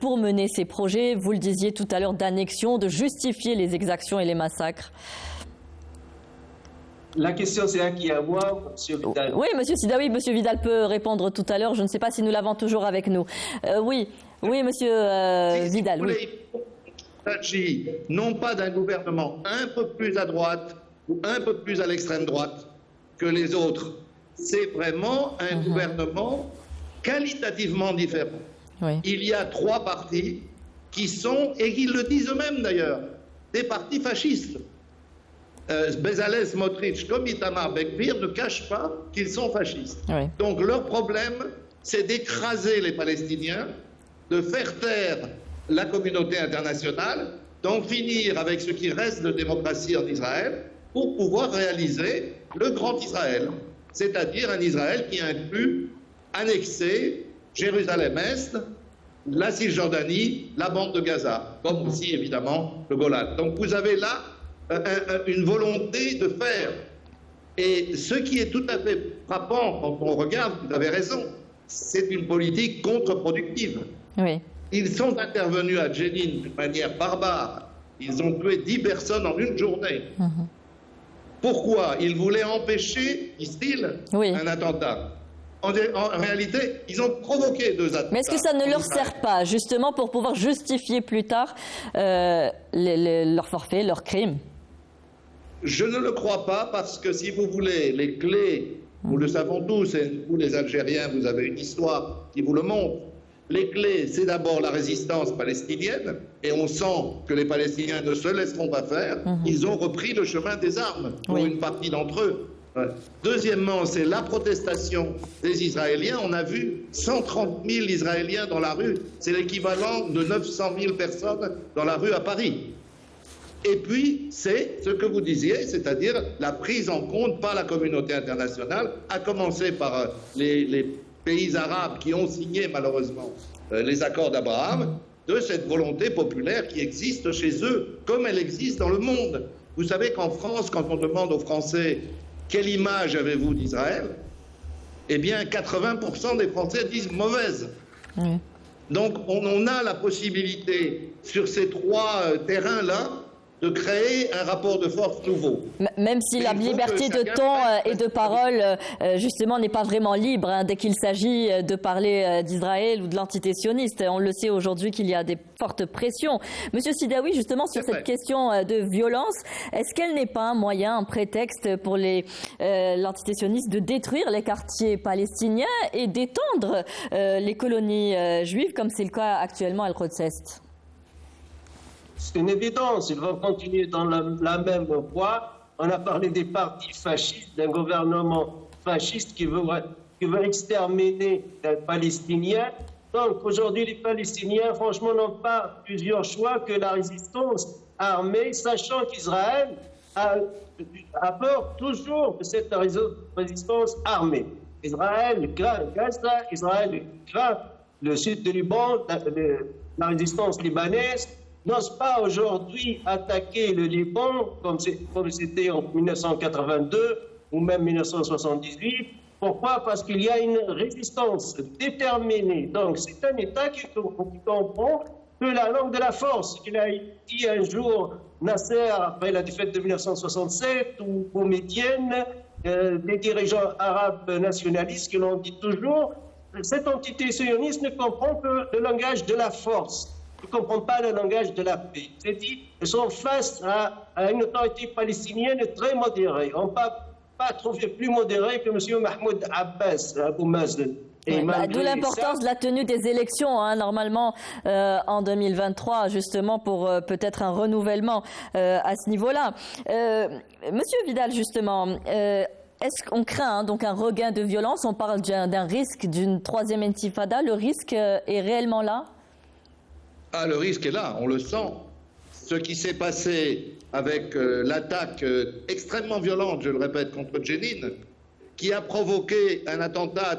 pour mener ses projets, vous le disiez tout à l'heure, d'annexion, de justifier les exactions et les massacres? La question, c'est à qui? À moi, M. Vidal? Oui, M. Sidaoui, M. Vidal peut répondre tout à l'heure. Je ne sais pas si nous l'avons toujours avec nous. Oui, M. Vidal. Oui. Il s'agit non pas d'un gouvernement un peu plus à droite ou un peu plus à l'extrême droite que les autres. C'est vraiment un gouvernement qualitativement différent. Oui. Il y a 3 partis qui sont, et qui le disent eux-mêmes d'ailleurs, des partis fascistes. Bezalel Smotrich comme Itamar Ben-Gvir ne cachent pas qu'ils sont fascistes. Oui. Donc leur problème, c'est d'écraser les Palestiniens, de faire taire la communauté internationale, d'en finir avec ce qui reste de démocratie en Israël pour pouvoir réaliser le grand Israël, c'est-à-dire un Israël qui inclut annexer Jérusalem-Est, la Cisjordanie, la bande de Gaza, comme aussi évidemment le Golan. Donc vous avez là une volonté de faire. Et ce qui est tout à fait frappant quand on regarde, vous avez raison, c'est une politique contre-productive. Oui. Ils sont intervenus à Jenin d'une manière barbare. Ils ont tué 10 personnes en une journée. Pourquoi? Ils voulaient empêcher, disent-ils, un attentat. En réalité, ils ont provoqué 2 attentats. Mais est-ce que ça ne leur sert pas, justement, pour pouvoir justifier plus tard leur forfait, leur crime? Je ne le crois pas, parce que si vous voulez, les clés, nous le savons tous, et vous les Algériens, vous avez une histoire qui vous le montre. Les clés, c'est d'abord la résistance palestinienne, et on sent que les Palestiniens ne se laisseront pas faire. Ils ont repris le chemin des armes, pour une partie d'entre eux. Deuxièmement, c'est la protestation des Israéliens. On a vu 130 000 Israéliens dans la rue. C'est l'équivalent de 900 000 personnes dans la rue à Paris. Et puis, c'est ce que vous disiez, c'est-à-dire la prise en compte par la communauté internationale, à commencer par les pays arabes qui ont signé malheureusement les accords d'Abraham, de cette volonté populaire qui existe chez eux, comme elle existe dans le monde. Vous savez qu'en France, quand on demande aux Français quelle image avez-vous d'Israël, eh bien 80% des Français disent mauvaise. Oui. Donc on a la possibilité sur ces trois terrains-là de créer un rapport de force nouveau. Même si la liberté de ton et de parole, justement, n'est pas vraiment libre dès qu'il s'agit de parler d'Israël ou de l'entité sioniste. On le sait aujourd'hui qu'il y a des fortes pressions. Monsieur Sidaoui, justement, sur cette question de violence, est-ce qu'elle n'est pas un moyen, un prétexte pour l'entité sioniste de détruire les quartiers palestiniens et d'étendre les colonies juives, comme c'est le cas actuellement à El-Quds-Est? C'est une évidence, ils vont continuer dans la même voie. On a parlé des partis fascistes, d'un gouvernement fasciste qui veut exterminer les Palestiniens. Donc aujourd'hui, les Palestiniens, franchement, n'ont pas plusieurs choix que la résistance armée, sachant qu'Israël a peur toujours de cette résistance armée. Israël craint Gaza, Israël craint le sud du Liban, la résistance libanaise, n'ose pas aujourd'hui attaquer le Liban comme c'était en 1982 ou même 1978. Pourquoi? Parce qu'il y a une résistance déterminée. Donc c'est un État qui comprend que la langue de la force, qu'il a dit un jour Nasser après la défaite de 1967 ou Boumedienne, les dirigeants arabes nationalistes qui l'ont dit toujours, cette entité sioniste ne comprend que le langage de la force. Ils ne comprennent pas le langage de la paix. C'est-à-dire qu'ils sont face à une autorité palestinienne très modérée. On ne peut pas trouver plus modéré que M. Mahmoud Abbas, Abou Mazen. D'où l'importance de la tenue des élections, normalement, en 2023, justement, pour peut-être un renouvellement à ce niveau-là. Monsieur Vidal, justement, est-ce qu'on craint donc un regain de violence? On parle d'un risque d'une troisième intifada. Le risque est réellement là? Ah, le risque est là, on le sent. Ce qui s'est passé avec l'attaque extrêmement violente, je le répète, contre Jenin, qui a provoqué un attentat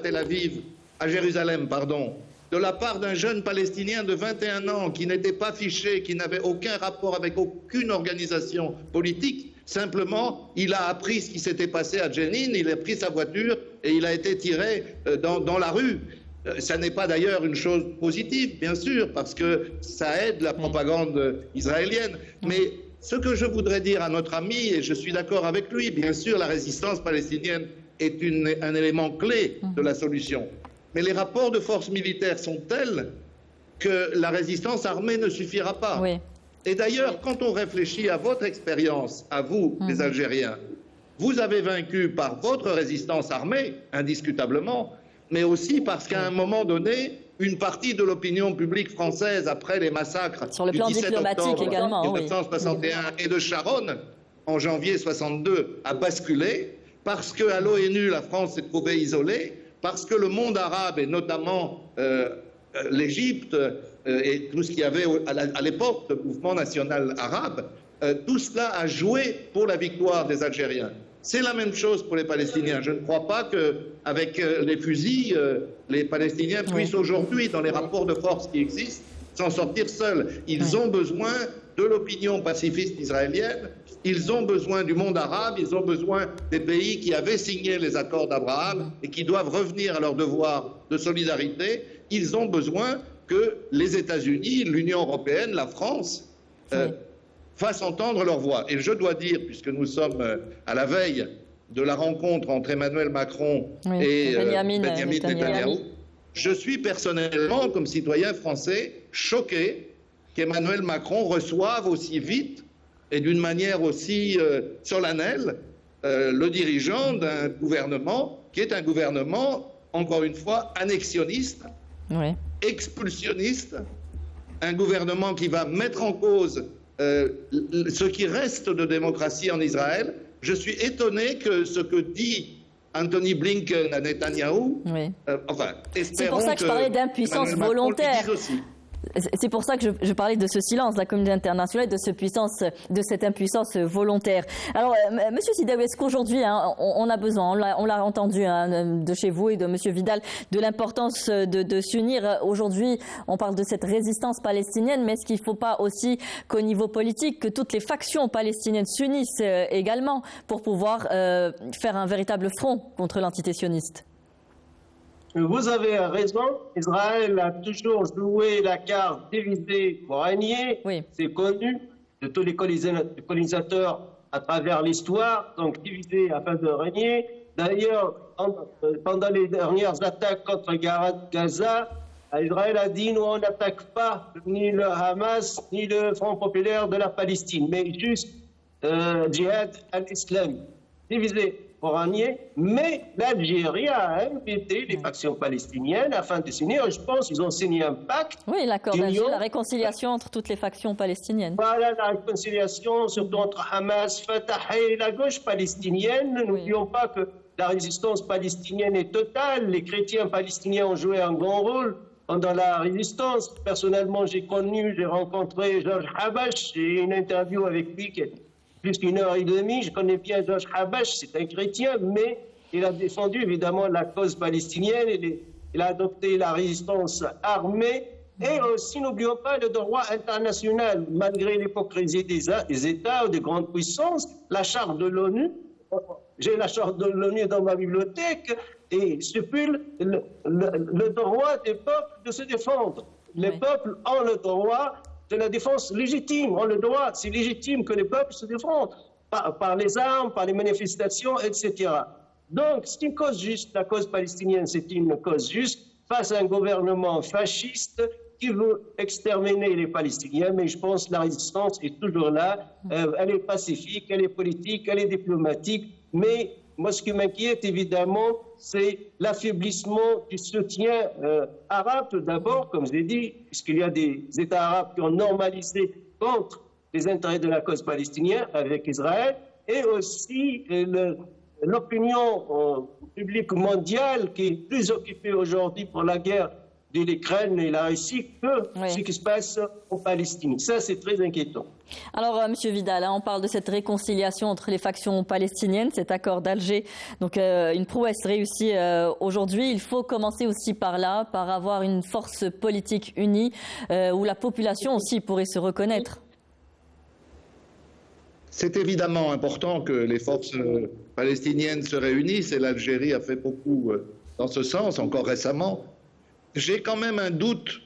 à Jérusalem, de la part d'un jeune Palestinien de 21 ans qui n'était pas fiché, qui n'avait aucun rapport avec aucune organisation politique. Simplement, il a appris ce qui s'était passé à Jenin, il a pris sa voiture et il a été tiré dans la rue. Ça n'est pas d'ailleurs une chose positive, bien sûr, parce que ça aide la propagande israélienne. Mais ce que je voudrais dire à notre ami, et je suis d'accord avec lui, bien sûr, la résistance palestinienne est un élément clé de la solution. Mais les rapports de force militaires sont tels que la résistance armée ne suffira pas. Oui. Et d'ailleurs, quand on réfléchit à votre expérience, à vous, les Algériens, vous avez vaincu par votre résistance armée, indiscutablement, mais aussi parce qu'à un moment donné, une partie de l'opinion publique française, après les massacres du 17 octobre 1961 et de Sharon, en janvier 1962, a basculé, parce qu'à l'ONU, la France s'est trouvée isolée, parce que le monde arabe, et notamment l'Égypte, et tout ce qu'il y avait à l'époque, le mouvement national arabe, tout cela a joué pour la victoire des Algériens. C'est la même chose pour les Palestiniens. Je ne crois pas qu'avec les fusils, les Palestiniens puissent aujourd'hui, dans les rapports de force qui existent, s'en sortir seuls. Ils ont besoin de l'opinion pacifiste israélienne, ils ont besoin du monde arabe, ils ont besoin des pays qui avaient signé les accords d'Abraham et qui doivent revenir à leur devoir de solidarité. Ils ont besoin que les États-Unis, l'Union européenne, la France fassent entendre leur voix. Et je dois dire, puisque nous sommes à la veille de la rencontre entre Emmanuel Macron et Benjamin Netanyahou, je suis personnellement, comme citoyen français, choqué qu'Emmanuel Macron reçoive aussi vite et d'une manière aussi solennelle le dirigeant d'un gouvernement qui est un gouvernement, encore une fois, annexionniste, expulsionniste, un gouvernement qui va mettre en cause ce qui reste de démocratie en Israël. Je suis étonné que ce que dit Anthony Blinken à Netanyahou, c'est pour ça que je parlais d'impuissance volontaire. C'est pour ça que je parlais de ce silence de la communauté internationale, de cette impuissance volontaire. Alors, Monsieur Sidaoui, est-ce qu'aujourd'hui, on a besoin, on l'a entendu de chez vous et de Monsieur Vidal, de l'importance de s'unir. Aujourd'hui, on parle de cette résistance palestinienne, mais est-ce qu'il ne faut pas aussi qu'au niveau politique, que toutes les factions palestiniennes s'unissent également pour pouvoir faire un véritable front contre l'entité sioniste? Vous avez raison. Israël a toujours joué la carte divisée pour régner. Oui. C'est connu de tous les colonisateurs à travers l'histoire, donc divisé afin de régner. D'ailleurs, pendant les dernières attaques contre Gaza, Israël a dit nous on n'attaque pas ni le Hamas ni le Front populaire de la Palestine, mais juste Djihad al-Islam, divisé pour régner. Mais l'Algérie a invité les factions palestiniennes afin de signer. Je pense qu'ils ont signé un pacte. Oui, l'accord d'Alger, la réconciliation entre toutes les factions palestiniennes. Voilà la réconciliation, surtout entre Hamas, Fatah et la gauche palestinienne. N'oublions pas que la résistance palestinienne est totale. Les chrétiens palestiniens ont joué un grand rôle pendant la résistance. Personnellement, j'ai rencontré Georges Habash. J'ai eu une interview avec lui qui est plus qu'1 heure et demie. Je connais bien Georges Habash, c'est un chrétien, mais il a défendu évidemment la cause palestinienne. Il a adopté la résistance armée. Et aussi, n'oublions pas le droit international. Malgré l'hypocrisie des États ou des grandes puissances, la charte de l'ONU, j'ai la charte de l'ONU dans ma bibliothèque, et stipule le droit des peuples de se défendre. Les peuples ont le droit de la défense légitime, ont le droit, c'est légitime que les peuples se défendent par les armes, par les manifestations, etc. Donc, c'est une cause juste, la cause palestinienne, c'est une cause juste face à un gouvernement fasciste qui veut exterminer les Palestiniens, mais je pense que la résistance est toujours là, elle est pacifique, elle est politique, elle est diplomatique, mais moi ce qui m'inquiète évidemment, c'est l'affaiblissement du soutien arabe tout d'abord, comme je l'ai dit, puisqu'il y a des États arabes qui ont normalisé contre les intérêts de la cause palestinienne avec Israël, et aussi l'opinion publique mondiale qui est plus occupée aujourd'hui pour la guerre de l'Ukraine et la Russie que ce qui se passe en Palestine. Ça, c'est très inquiétant. Alors, Monsieur Vidal, on parle de cette réconciliation entre les factions palestiniennes, cet accord d'Alger, donc une prouesse réussie aujourd'hui. Il faut commencer aussi par là, par avoir une force politique unie où la population aussi pourrait se reconnaître. C'est évidemment important que les forces palestiniennes se réunissent et l'Algérie a fait beaucoup dans ce sens, encore récemment. J'ai quand même un doute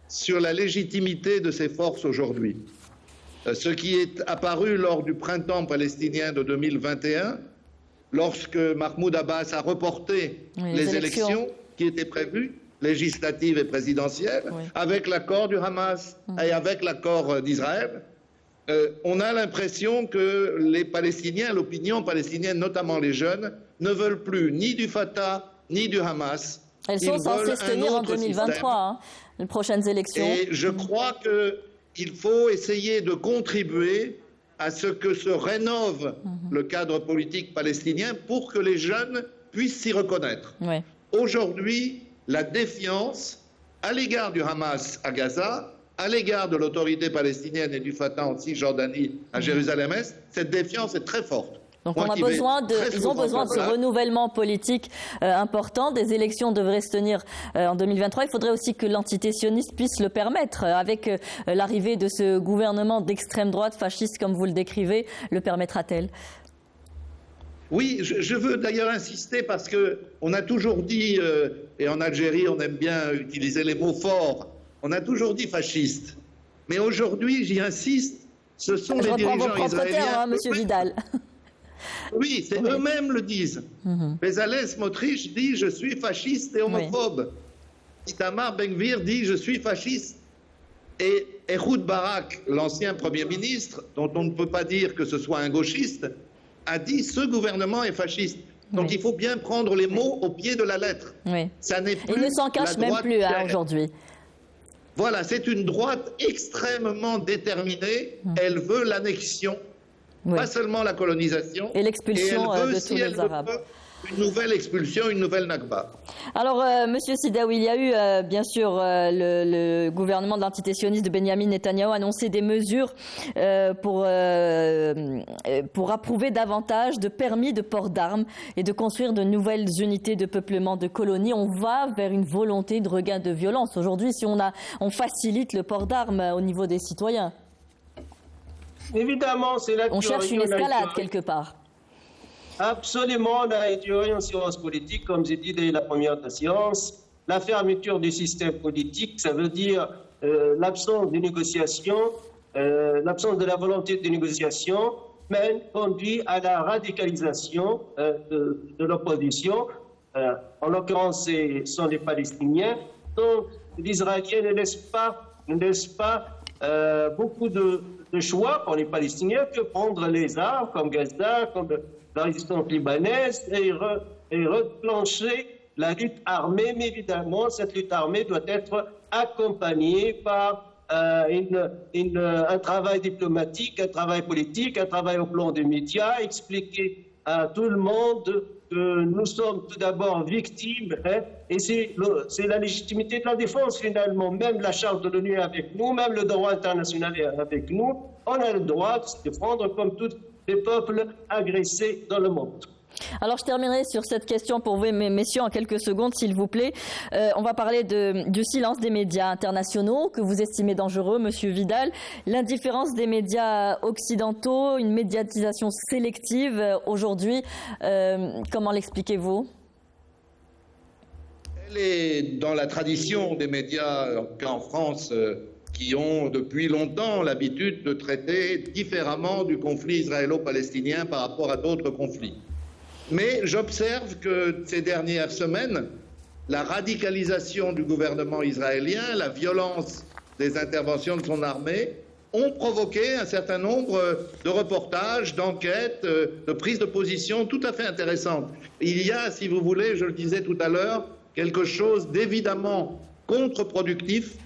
sur la légitimité de ces forces aujourd'hui. Ce qui est apparu lors du printemps palestinien de 2021, lorsque Mahmoud Abbas a reporté les élections qui étaient prévues, législatives et présidentielles, avec l'accord du Hamas et avec l'accord d'Israël, on a l'impression que les Palestiniens, l'opinion palestinienne, notamment les jeunes, ne veulent plus ni du Fatah ni du Hamas. Elles sont censées se tenir en 2023, les prochaines élections. Et je crois qu'il faut essayer de contribuer à ce que se rénove le cadre politique palestinien pour que les jeunes puissent s'y reconnaître. Aujourd'hui, la défiance à l'égard du Hamas à Gaza, à l'égard de l'autorité palestinienne et du Fatah en Cisjordanie à Jérusalem-Est, cette défiance est très forte. Donc ils ont besoin de ce renouvellement politique important. Des élections devraient se tenir en 2023. Il faudrait aussi que l'entité sioniste puisse le permettre. Avec l'arrivée de ce gouvernement d'extrême droite, fasciste comme vous le décrivez, le permettra-t-elle ? Oui, je veux d'ailleurs insister parce qu'on a toujours dit, et en Algérie on aime bien utiliser les mots forts, on a toujours dit fasciste. Mais aujourd'hui, j'y insiste, ce sont les dirigeants israéliens... Monsieur Vidal. Oui, c'est eux-mêmes le disent. Bezalel Smotrich dit « je suis fasciste et homophobe ». Itamar Ben-Gvir dit « je suis fasciste ». Et Ehud Barak, l'ancien Premier ministre, dont on ne peut pas dire que ce soit un gauchiste, a dit « ce gouvernement est fasciste ». Donc il faut bien prendre les mots au pied de la lettre. Ça n'est plus. Il ne s'en cache même plus aujourd'hui. Voilà, c'est une droite extrêmement déterminée. Elle veut l'annexion. Pas seulement la colonisation. Et l'expulsion de tous les Arabes. une nouvelle expulsion, une nouvelle Nakba. Alors, Monsieur Sidaoui, il y a eu, bien sûr, le gouvernement de l'entité sioniste de Benyamin Netanyahou a annoncé des mesures pour approuver davantage de permis de port d'armes et de construire de nouvelles unités de peuplement de colonies. On va vers une volonté de regain de violence. Aujourd'hui, si on facilite le port d'armes au niveau des citoyens. Évidemment, c'est là on cherche une escalade quelque part. Absolument, on a étudié en sciences politiques, comme j'ai dit dès la première de science, la fermeture du système politique, ça veut dire l'absence de négociation, l'absence de la volonté de négociation, conduit à la radicalisation de l'opposition. En l'occurrence, ce sont les Palestiniens. Donc, les Israéliens ne laissent pas beaucoup de choix pour les Palestiniens que prendre les armes, comme Gaza, comme la résistance libanaise, et reclencher la lutte armée. Mais évidemment, cette lutte armée doit être accompagnée par un travail diplomatique, un travail politique, un travail au plan des médias, expliquer à tout le monde que nous sommes tout d'abord victimes, et c'est la légitimité de la défense finalement. Même la charte de l'ONU est avec nous, même le droit international est avec nous. On a le droit de se défendre comme tous les peuples agressés dans le monde. Alors je terminerai sur cette question pour vous, messieurs, en quelques secondes, s'il vous plaît. On va parler du silence des médias internationaux que vous estimez dangereux, Monsieur Vidal. L'indifférence des médias occidentaux, une médiatisation sélective aujourd'hui. Comment l'expliquez-vous? Elle est dans la tradition des médias en France qui ont depuis longtemps l'habitude de traiter différemment du conflit israélo-palestinien par rapport à d'autres conflits. Mais j'observe que ces dernières semaines, la radicalisation du gouvernement israélien, la violence des interventions de son armée ont provoqué un certain nombre de reportages, d'enquêtes, de prises de position tout à fait intéressantes. Il y a, si vous voulez, je le disais tout à l'heure, quelque chose d'évidemment contre-productif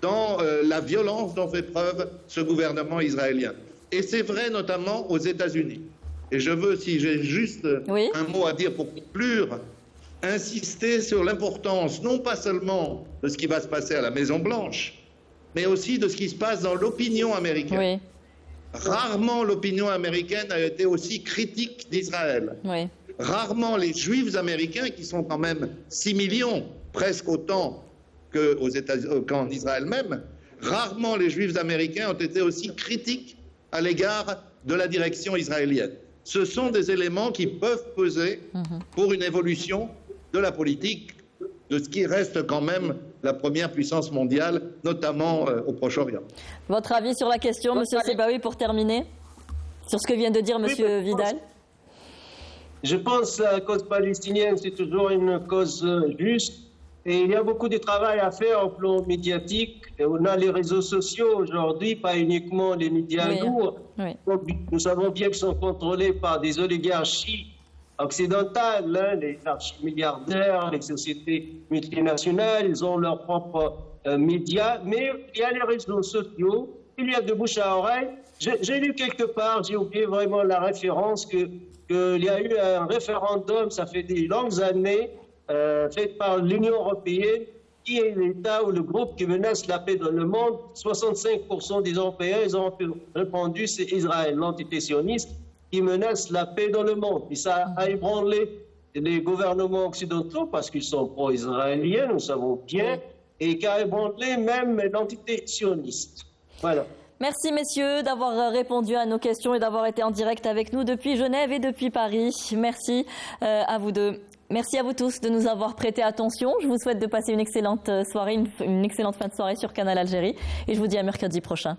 dans la violence dont fait preuve ce gouvernement israélien. Et c'est vrai notamment aux États-Unis. Et je veux, si j'ai juste un mot à dire pour conclure, insister sur l'importance, non pas seulement de ce qui va se passer à la Maison-Blanche, mais aussi de ce qui se passe dans l'opinion américaine. Oui. Rarement l'opinion américaine a été aussi critique d'Israël. Oui. Rarement les Juifs américains, qui sont quand même 6 millions, presque autant qu'en Israël même, rarement les Juifs américains ont été aussi critiques à l'égard de la direction israélienne. Ce sont des éléments qui peuvent peser pour une évolution de la politique de ce qui reste quand même la première puissance mondiale, notamment au Proche-Orient. Votre avis sur la question, Monsieur Sebaoui, pour terminer, sur ce que vient de dire Monsieur Vidal? Je pense que la cause palestinienne, c'est toujours une cause juste. Et il y a beaucoup de travail à faire au plan médiatique. Et on a les réseaux sociaux aujourd'hui, pas uniquement les médias lourds. Oui. Nous savons bien qu'ils sont contrôlés par des oligarchies occidentales, les archi-milliardaires, les sociétés multinationales, ils ont leurs propres médias. Mais il y a les réseaux sociaux, il y a de bouche à oreille. J'ai lu quelque part, j'ai oublié vraiment la référence, qu'il y a eu un référendum, ça fait des longues années, fait par l'Union européenne, qui est l'État ou le groupe qui menace la paix dans le monde. 65% des Européens, ils ont répondu, c'est Israël, l'entité sioniste, qui menace la paix dans le monde. Et ça a ébranlé les gouvernements occidentaux, parce qu'ils sont pro-israéliens, nous savons bien, et qui a ébranlé même l'entité sioniste. Voilà. Merci messieurs d'avoir répondu à nos questions et d'avoir été en direct avec nous depuis Genève et depuis Paris. Merci à vous deux. Merci à vous tous de nous avoir prêté attention. Je vous souhaite de passer une excellente soirée, une excellente fin de soirée sur Canal Algérie. Et je vous dis à mercredi prochain.